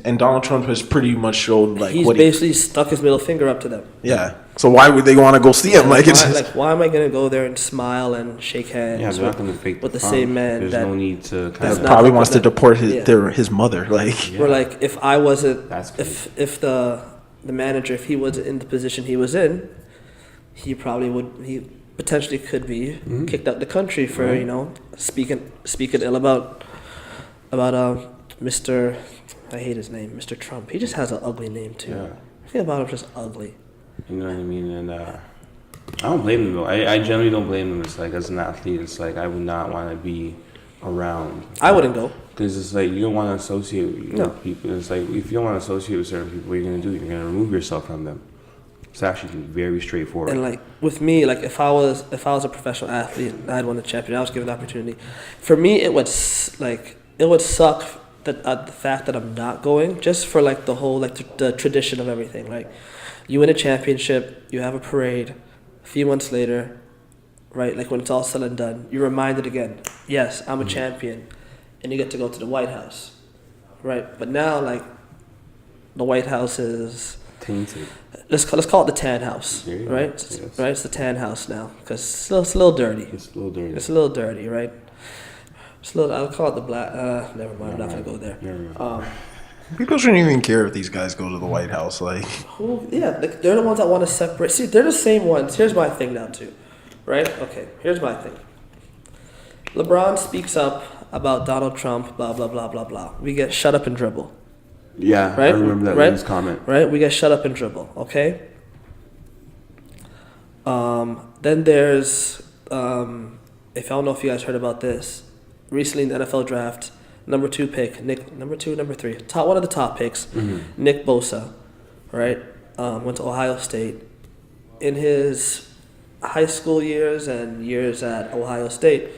and Donald Trump has pretty much showed like he's basically stuck his middle finger up to them. Yeah. So why would they want to go see him? Why am I going to go there and smile and shake hands? Yeah, they're not going to fake with the same man. There's no need to. That probably wants to deport his mother. Like, we're like, if I wasn't, if the manager, if he was in the position he was in, he probably would. He potentially could be kicked out the country for speaking ill about Mr. I hate his name, Mr. Trump. He just has an ugly name too. Yeah. Everything about him just ugly. You know what I mean? And I don't blame him though. I generally don't blame him. It's like as an athlete, it's like I would not want to be around. I wouldn't go. Because it's like you don't want to associate with people. It's like if you don't want to associate with certain people, what are you going to do? You're going to remove yourself from them. It's actually very straightforward. And like with me, like if I was a professional athlete and I'd won the champion, I was given the opportunity. For me, it would suck that the fact that I'm not going, just for like the whole like the tradition of everything. Like you win a championship, you have a parade, a few months later, right? Like when it's all said and done, you're reminded again, yes, I'm a champion, and you get to go to the White House, right? But now like the White House is tainted. Let's call it the tan house, right? Yes. Right, it's the tan house now because it's a little dirty. It's a little dirty, right? I'll call it the black. Never mind. I'm not gonna go there. People shouldn't even care if these guys go to the White House. Like, they're the ones that want to separate. See, they're the same ones. Here's my thing now too, right? Okay, here's my thing. LeBron speaks up about Donald Trump. Blah blah blah blah blah. We get shut up and dribble. Yeah, right? I remember that news comment. Right, we get shut up and dribble. Okay. Then there's if I don't know if you guys heard about this. Recently in the NFL draft, number 2 pick, number 3, one of the top picks, Nick Bosa, right? Went to Ohio State. In his high school years and years at Ohio State,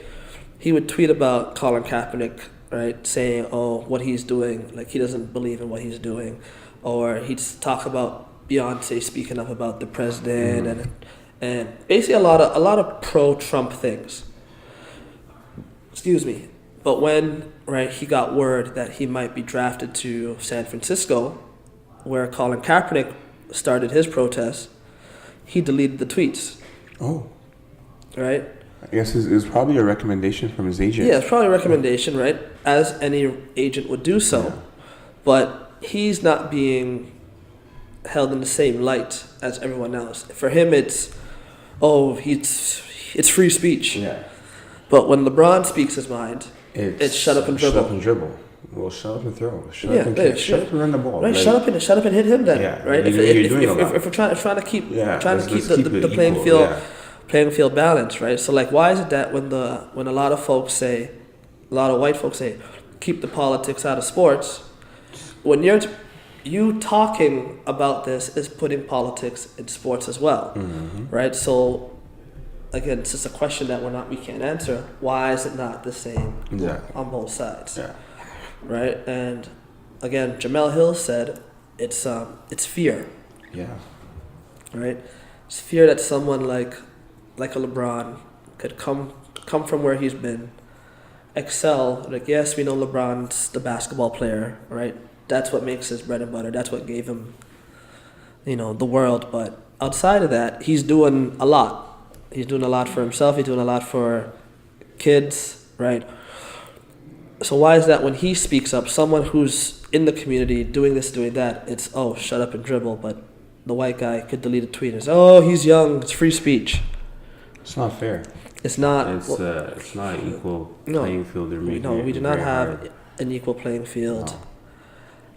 he would tweet about Colin Kaepernick, right? Saying, what he's doing, like he doesn't believe in what he's doing. Or he'd talk about Beyonce speaking up about the president and basically a lot of pro-Trump things. Excuse me. But when he got word that he might be drafted to San Francisco, where Colin Kaepernick started his protest, he deleted the tweets. Oh. Right? I guess it was probably a recommendation from his agent. Yeah, it's probably a recommendation, right? As any agent would do so. Yeah. But he's not being held in the same light as everyone else. For him, it's free speech. Yeah. But when LeBron speaks his mind, it's shut up and dribble. Shut up and dribble. Well, shut up and throw. Shut up and run the ball. Right, like, shut up and hit him then. Yeah, right. If we're trying to keep the playing field balance, right? So like, why is it that when a lot of white folks say, keep the politics out of sports, when you talking about this is putting politics in sports as well, right? So. Again, it's just a question that we can't answer. Why is it not the same on both sides? Yeah. Right? And again, Jamel Hill said it's fear. Yeah. Right? It's fear that someone like a LeBron could come from where he's been, excel. Like, yes, we know LeBron's the basketball player, right? That's what makes his bread and butter. That's what gave him, the world. But outside of that, he's doing a lot. He's doing a lot for himself. He's doing a lot for kids, right? So why is that when he speaks up, someone who's in the community doing this, doing that, it's, shut up and dribble, but the white guy could delete a tweet and say, he's young, it's free speech. It's not fair. It's not. It's not an equal playing field. They're making No, we do not have hard. an equal playing field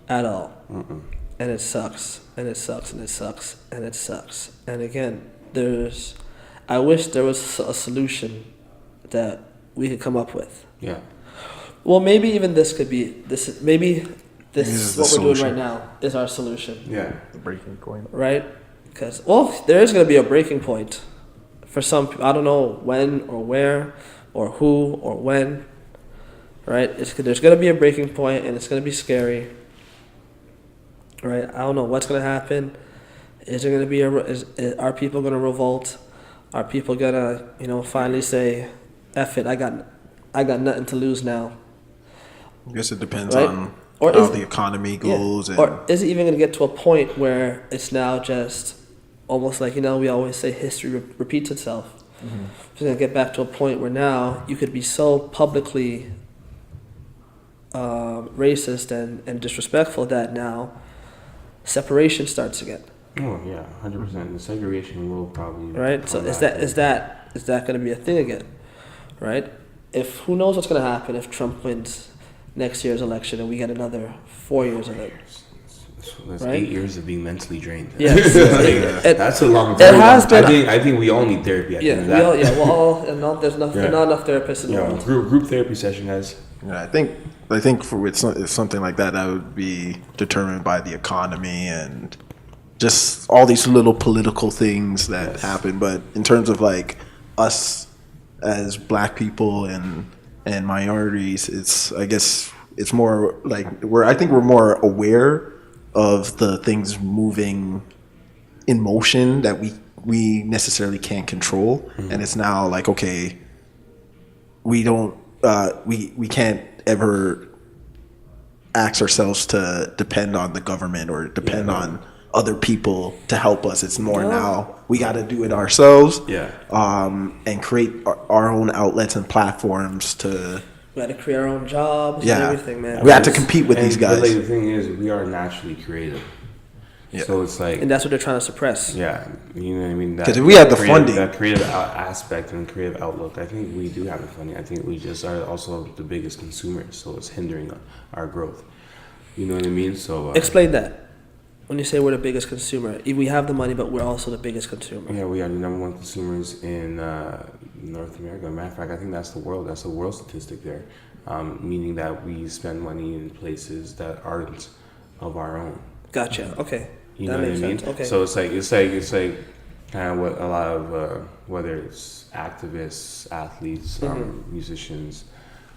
at all. Mm-mm. And it sucks, and it sucks, and it sucks, and it sucks. And again, I wish there was a solution that we could come up with. Yeah. Well, maybe even this could be maybe this is what the we're doing solution. right now is our solution. Yeah. The breaking point. Right? Because there is going to be a breaking point for some people. I don't know when or where or who or when. Right? There's going to be a breaking point, and it's going to be scary. Right? I don't know what's going to happen. Is there going to be are people going to revolt? Are people going to, finally say, F it, I got nothing to lose now? I guess it depends Right? on Or how is- the economy goes. And Or is it even going to get to a point where it's now just almost like, we always say history repeats itself. Mm-hmm. It's going to get back to a point where now you could be so publicly racist and disrespectful that now separation starts again. Oh yeah, 100%. The segregation will probably Right? So come is back. that going to be a thing again? Right? If who knows what's going to happen if Trump wins next year's election and we get another 4 years of it. That's Right? 8 years of being mentally drained. Yes. That's a long It time. has been. I think we all need therapy. Yeah, there's not enough therapists in the world. Group therapy session, guys. yeah, I think for it's something like that would be determined by the economy and just all these little political things that Yes. happen. But in terms of like us as Black people and minorities, I guess it's more like I think we're more aware of the things moving in motion that we necessarily can't control. Mm-hmm. And it's now like, okay, we don't we can't ever ask ourselves to depend on the government or depend on other people to help us. It's more now we got to do it ourselves. Yeah. And create our own outlets and platforms to. We had to create our own jobs and Yeah. everything, man. We had to compete with these But guys. like, the thing is, we are naturally creative. Yeah. So it's like, And that's what they're trying to suppress. yeah, you know what I mean? 'Cause if we had the creative- funding- that creative aspect and creative outlook, I think we do have the funding. I think we just are also the biggest consumers, so it's hindering our growth. You know what I mean? So Explain that. When you say we're the biggest consumer, we have the money, but we're also the biggest consumer. yeah, we are the number one consumers in North America. Matter of fact, I think that's the world. That's a world statistic there, meaning that we spend money in places that aren't of our own. Gotcha. Okay. You That know what I makes mean? sense. Okay. So it's like kind of what a lot of whether it's activists, athletes, musicians,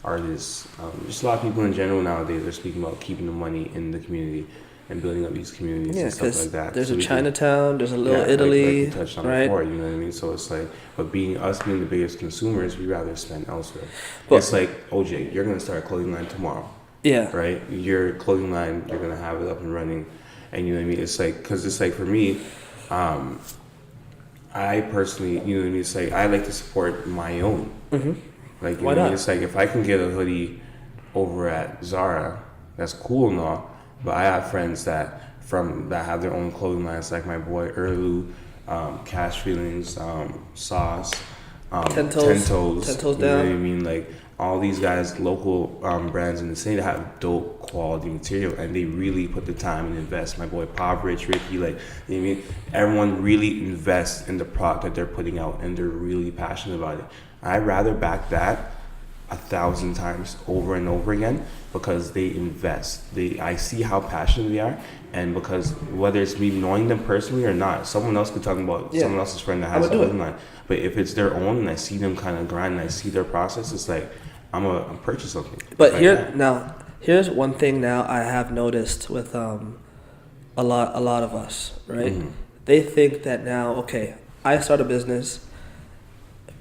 artists, just a lot of people in general nowadays are speaking about keeping the money in the community and building up these communities Yeah, and stuff because like that. there's So a we can- Chinatown, there's a little like Italy, we touched on right? before, you know what I mean? So it's like, but being the biggest consumers, we rather spend elsewhere. But- it's like, OJ, you're gonna start a clothing line tomorrow, Yeah. right? Your clothing line, you're gonna have it up and running, and you know what I mean? It's like, cause it's like for me, I personally, you know what I mean? It's like I like to support my own. Mm-hmm. Like, you Why know what I mean? not? It's like if I can get a hoodie over at Zara, that's cool and all. But I have friends that have their own clothing lines, like my boy Erlu, Cash Feelings, Sauce, Ten Ten Toes Toes. You know what I Down. mean? Like all these guys, local brands in the city that have dope quality material, and they really put the time and invest. My boy Pop Rich, Ricky, like, you know what I mean? Everyone really invests in the product that they're putting out, and they're really passionate about it. I'd rather back that 1,000 times over and over again because they invest. I see how passionate they are, and because whether it's me knowing them personally or not, someone else could talk about Yeah. someone else's friend that I has would a do it. clothing line. But if it's their own and I see them kind of grind and I see their process, it's like I'm gonna purchase something. But Like that. here's one thing now I have noticed with a lot of us, right? Mm-hmm. They think that now, okay, I start a business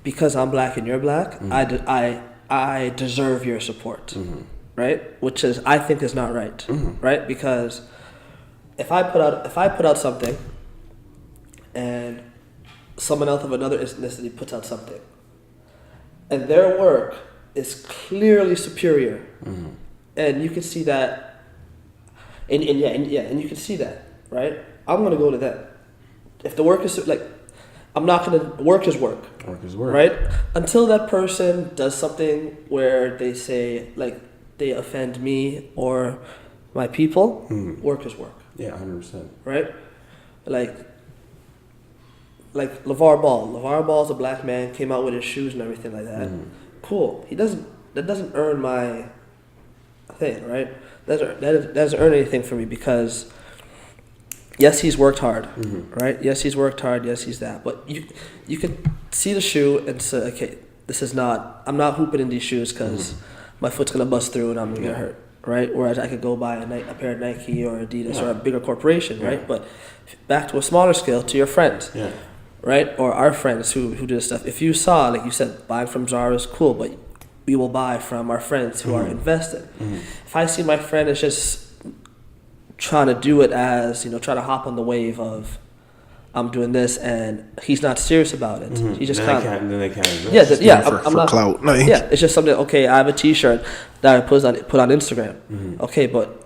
because I'm black and you're black. Mm-hmm. I deserve your support, right? Which is I think is not right, Mm-hmm. right? Because if I put out something, and someone else of another ethnicity puts out something, and their work is clearly superior, and you can see that, and you can see that, right? I'm gonna go to them. If the work is like, I'm not gonna work is work. Work is work. Right? Until that person does something where they say like they offend me or my people, work is work. Yeah, 100%. Right? Like LeVar Ball. LeVar Ball's a black man, came out with his shoes and everything like that. Cool. That doesn't earn my thing, right? That doesn't earn anything for me because yes, he's worked hard, right? Yes, he's worked hard. Yes, he's that. But you can see the shoe and say, okay, I'm not hooping in these shoes because my foot's gonna bust through and I'm gonna get hurt, right? Whereas I could go buy a pair of Nike or Adidas or a bigger corporation, right? But back to a smaller scale, to your friends, right? Or our friends who do this stuff. If you saw, like you said, buying from Zara is cool, but we will buy from our friends who are invested. If I see my friend is just trying to do it as, try to hop on the wave of I'm doing this and he's not serious about it. He just then they can't invest. I'm not clout. No, it's just something, okay, I have a t-shirt that I put on Instagram. Okay, but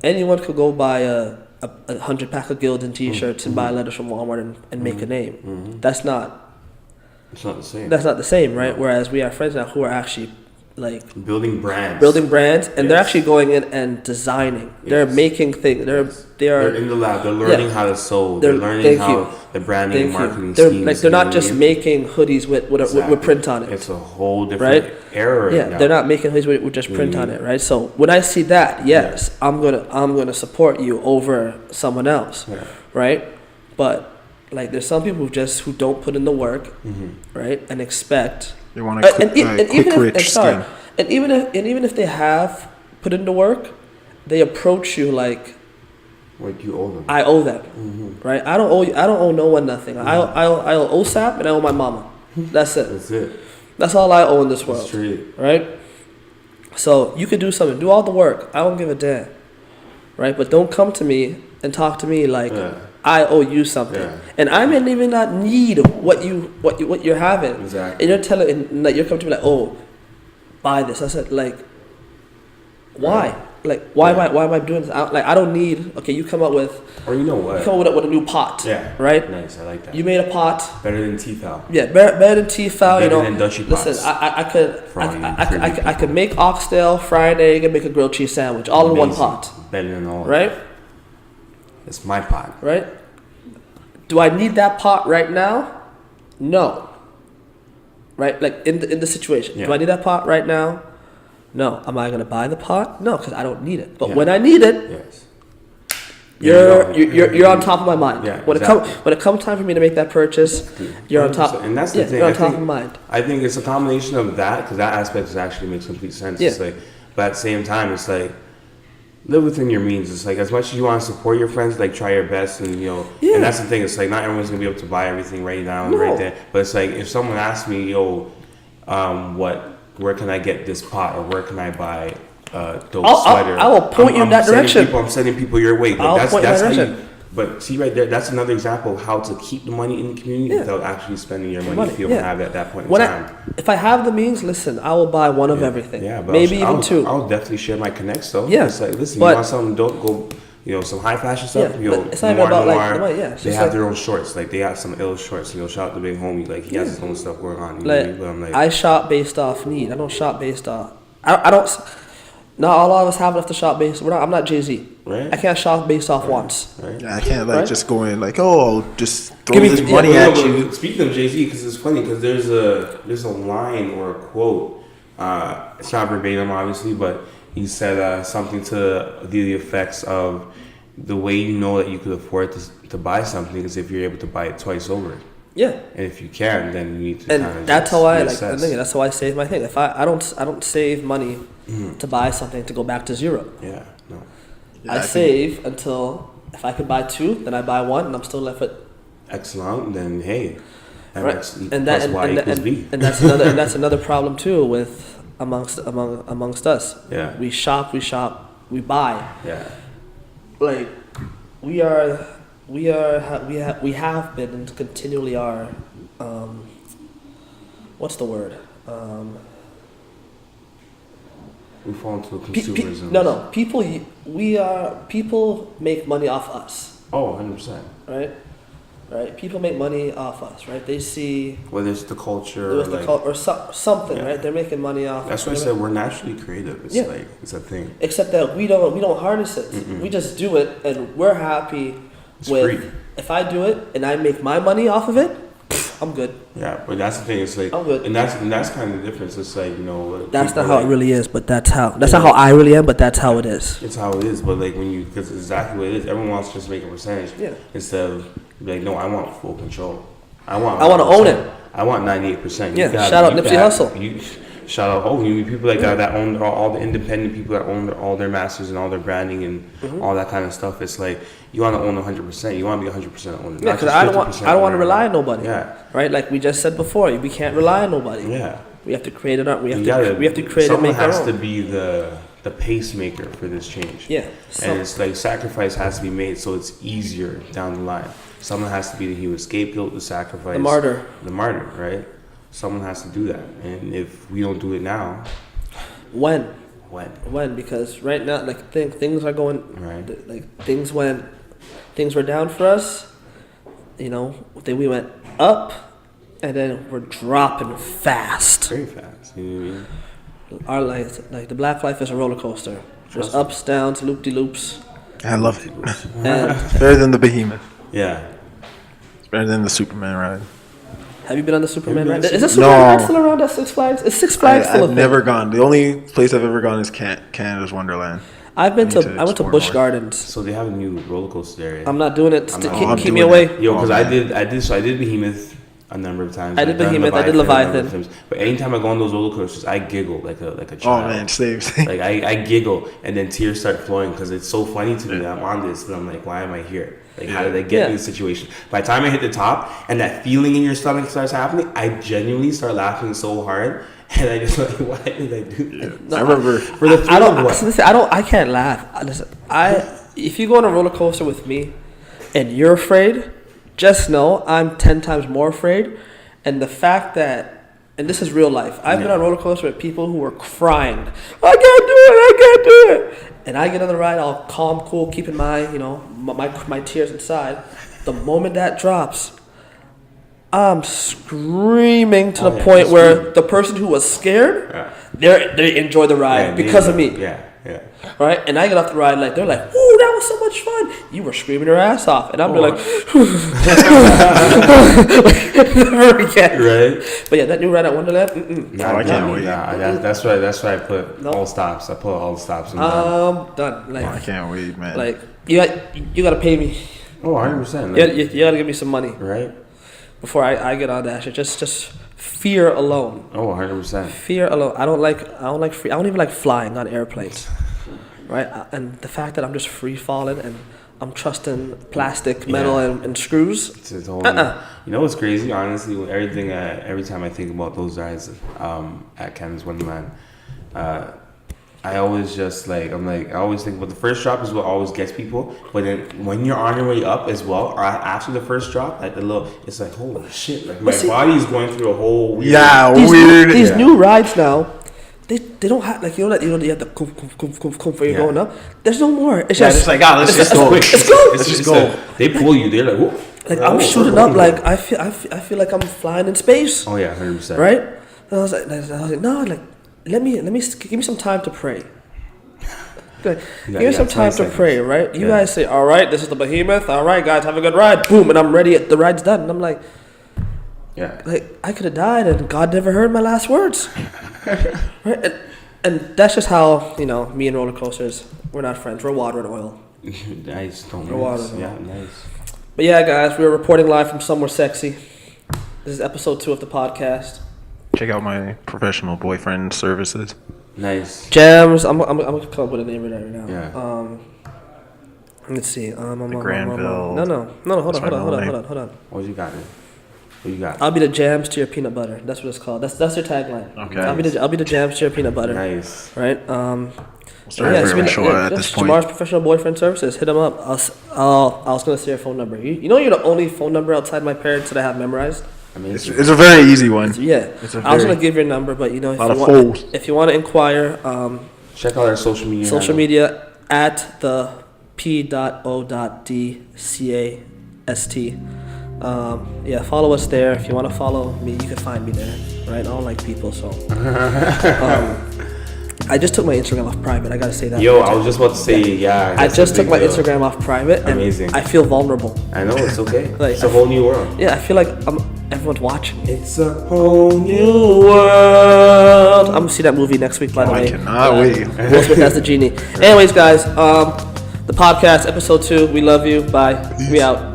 anyone could go buy a 100-pack of Gildan t-shirts and buy letters from Walmart and make a name. It's not the same. That's not the same, right? Whereas we have friends now who are actually like building brands, and they're actually going in and designing. They're making things. They're in the lab. They're learning how to sew. They're learning how the branding and marketing schemes. They're not just making hoodies with print on it. It's a whole different era. Yeah, now. They're not making hoodies with just print on it, right? So when I see that, yes, I'm gonna support you over someone else, right? But like, there's some people who don't put in the work, right, and expect. They want a quick rich skin. And even if they have put in the work, they approach you like you owe them. I owe them, right? I don't owe no one nothing. I owe OSAP and I owe my mama. That's it. That's it. That's all I owe in this world. That's true. Right? So you could do something, do all the work. I don't give a damn, right? But don't come to me and talk to me like I owe you something, and I may even not need what you're having. Exactly. And you're telling, like, you're coming to me like, oh, buy this. I said, like, why? Right. Like, why am I doing this? I don't need. Okay, you come up with. Or you know what? You come up with a new pot. Yeah. Right. Nice. I like that. You made a pot. Better than Tefal. Yeah, better than Tefal. Better than Dutchie pots. Listen, I could make oxtail, fried egg, and make a grilled cheese sandwich all in one pot. Better than all. Right. It's my pot. Right? Do I need that pot right now? No. Right? Like in the situation. Do I need that pot right now? No. Am I gonna buy the pot? No, because I don't need it. But when I need it, you're on top of my mind. Yeah, when it comes time for me to make that purchase, you're on top. And that's the thing. You're on top of mind. I think it's a combination of that, because that aspect actually makes complete sense. Yeah. It's like, but at the same time, it's like, live within your means. It's like, as much as you want to support your friends, like, try your best, and and that's the thing. It's like, not everyone's gonna be able to buy everything right now and right there. But it's like, if someone asks me, where can I get this pot, or where can I buy dope sweater? I will point you in that direction. I'm sending people your way. I'll point in that direction. But see right there, that's another example of how to keep the money in the community without actually spending your money if you don't have it at that point in time. If I have the means, listen, I will buy one of everything. Yeah, but maybe even two. I'll definitely share my connects though. Yeah. It's like, listen, you want something dope, go, some high fashion stuff. But it's not even about like the money. Yeah, they have their own shorts. Like, they have some ill shorts. Shout out to Big Homie. Like, he has his own stuff going on. You know what I mean? But I'm like, I shop based off need. I don't shop based off. I don't. Not all of us have enough to shop based. I'm not Jay-Z. Right. I can't shop based off wants. Right. Yeah, I can't just go in like, I'll just throw this money at you. Speaking of Jay-Z, because it's funny, because there's a line or a quote. It's not verbatim, obviously, but he said something to the effects of, the way you know that you could afford to buy something is if you're able to buy it twice over. Yeah. And if you can, then you need to. And that's how I like. That's how I save my thing. If I don't save money to buy something to go back to zero. Yeah. No. I save until, if I could buy two, then I buy one, and I'm still left with X amount. Then hey, right. And that's another problem too with amongst us. Yeah. We shop, we buy. Yeah. Like we have been and continually are. What's the word? We fall into consumerism. No. People make money off us. Oh, 100%. Right? right? People make money off us, right? They see whether it's the culture something, right? They're making money off. That's why I said we're naturally creative. It's like it's a thing. Except that we don't harness it. We just do it, and we're happy with. Free. If I do it and I make my money off of it, I'm good. Yeah, but that's the thing. It's like, I'm good. and that's kind of the difference. It's like, you know, that's not how it really is, but that's not how I really am, but that's how it is. It's how it is, but like because it's exactly what it is. Everyone wants to just make a percentage. Yeah. Instead of like, no, I want full control. I want to own it. I want 98%. Yeah. Shout out Nipsey Hussle. Shout out people like that own all the independent people that own all their masters and all their branding and all that kind of stuff. It's like you want to own 100%. You want to be 100% owner. Yeah, because I don't want to rely on nobody. Yeah. Right, like we just said before, we can't rely on nobody. Yeah. We have to create it up. We have to create it. Someone has to be the pacemaker for this change. Yeah. And it's like sacrifice has to be made so it's easier down the line. Someone has to be the human scapegoat, the sacrifice, the martyr, right? Someone has to do that, and if we don't do it now, when? Because right now, like things are going right. Like things were down for us. You know, then we went up, and then we're dropping fast. Very fast. You know what I mean? Our life, like the black life, is a roller coaster. There's ups, downs, loop de loops. I love it. It's better than the Behemoth. Yeah. It's better than the Superman ride. Have you been on the Superman ride? Is the Superman ride still around at Six Flags? Is Six Flags still a thing? I've never gone. The only place I've ever gone is Canada's Wonderland. I went to Busch Gardens. So they have a new roller coaster there. I'm not doing it. Keep me away. Yo, because I did Behemoth a number of times. I did Behemoth. I did Leviathan. But anytime I go on those roller coasters, I giggle like a child. Oh man, same. Like I giggle and then tears start flowing because it's so funny to me that I'm on this and I'm like, why am I here? Like, how did I get in this situation? By the time I hit the top and that feeling in your stomach starts happening, I genuinely start laughing so hard, and I just like, why did I do that? No, I remember for the I can't laugh. If you go on a roller coaster with me, and you're afraid, just know I'm 10 times more afraid. And the fact that, and this is real life, I've been on a roller coaster with people who were crying, I can't do it. And I get on the ride, all calm, cool, keeping my tears inside. The moment that drops, I'm screaming to the point where the person who was scared, they enjoy the ride because of me. Yeah. Right? And I get off the ride, like, they're like, ooh, that was so much fun. You were screaming your ass off. And I'm like, never again. Right? But yeah, that new ride at Wonderland, I can't wait. That's why I put all stops. I put all stops. Done. Like, I can't wait, man. Like, you got to pay me. Oh, 100%. Like, you got to give me some money. Right? Before I get on that shit. Just fear alone. Oh, 100%. Fear alone. I don't even like flying on airplanes. Right? And the fact that I'm just free falling and I'm trusting plastic, metal, and screws. You know what's crazy? Honestly, with everything, every time I think about those rides at Canada's Wonderland, I always I always think about the first drop is what always gets people. But then when you're on your way up as well, or after the first drop, like it's like, holy shit! Like my body is going through a whole weird. These new rides now. They don't have like you have the kumf for you going up. There's no more. It's just like let's just go. Let's just go. They pull you. They're like, whoa. Like I'm shooting up. Like I feel like I'm flying in space. Oh yeah, 100%. Right? And I was like, no, like let me give me some time to pray. Give me some time to pray, right? You guys say, all right, this is the Behemoth. All right, guys, have a good ride. Boom, and I'm ready. The ride's done, and I'm like. Yeah. Like, I could have died and God never heard my last words. Right? And that's just how, me and roller coasters, we're not friends. We're water and oil. Nice. We're water and oil. Yeah, nice. But yeah, guys, we're reporting live from somewhere sexy. This is episode 2 of the podcast. Check out my professional boyfriend services. Nice. Jams. I'm gonna come up with a name right now. Yeah. Let's see. Granville. No. Hold on. What you got? What you got? I'll be the jams to your peanut butter. That's what it's called. That's their tagline. Okay. I'll be the jams to your peanut butter. Nice. Right. It's very short at this point. Jamar's professional boyfriend services. Hit him up. I was gonna say your phone number. You know you're the only phone number outside my parents that I have memorized. I mean, it's a very easy one. I was gonna give your number, but if you want to inquire, check out our social media. Social media at the P.O.Dcast. Yeah, follow us there. If you want to follow me, you can find me there. Right? I don't like people, so. I just took my Instagram off private. I gotta say that. Yo, I was just about to say, yeah. I just took my Instagram off private. And amazing. I feel vulnerable. I know, it's okay. Like, it's a whole new world. Yeah, I feel like everyone's watching. It's a whole new world. I'm gonna see that movie next week, by the way. I cannot wait. Will Smith as the genie. Anyways, guys, the podcast, episode 2. We love you. Bye. We out.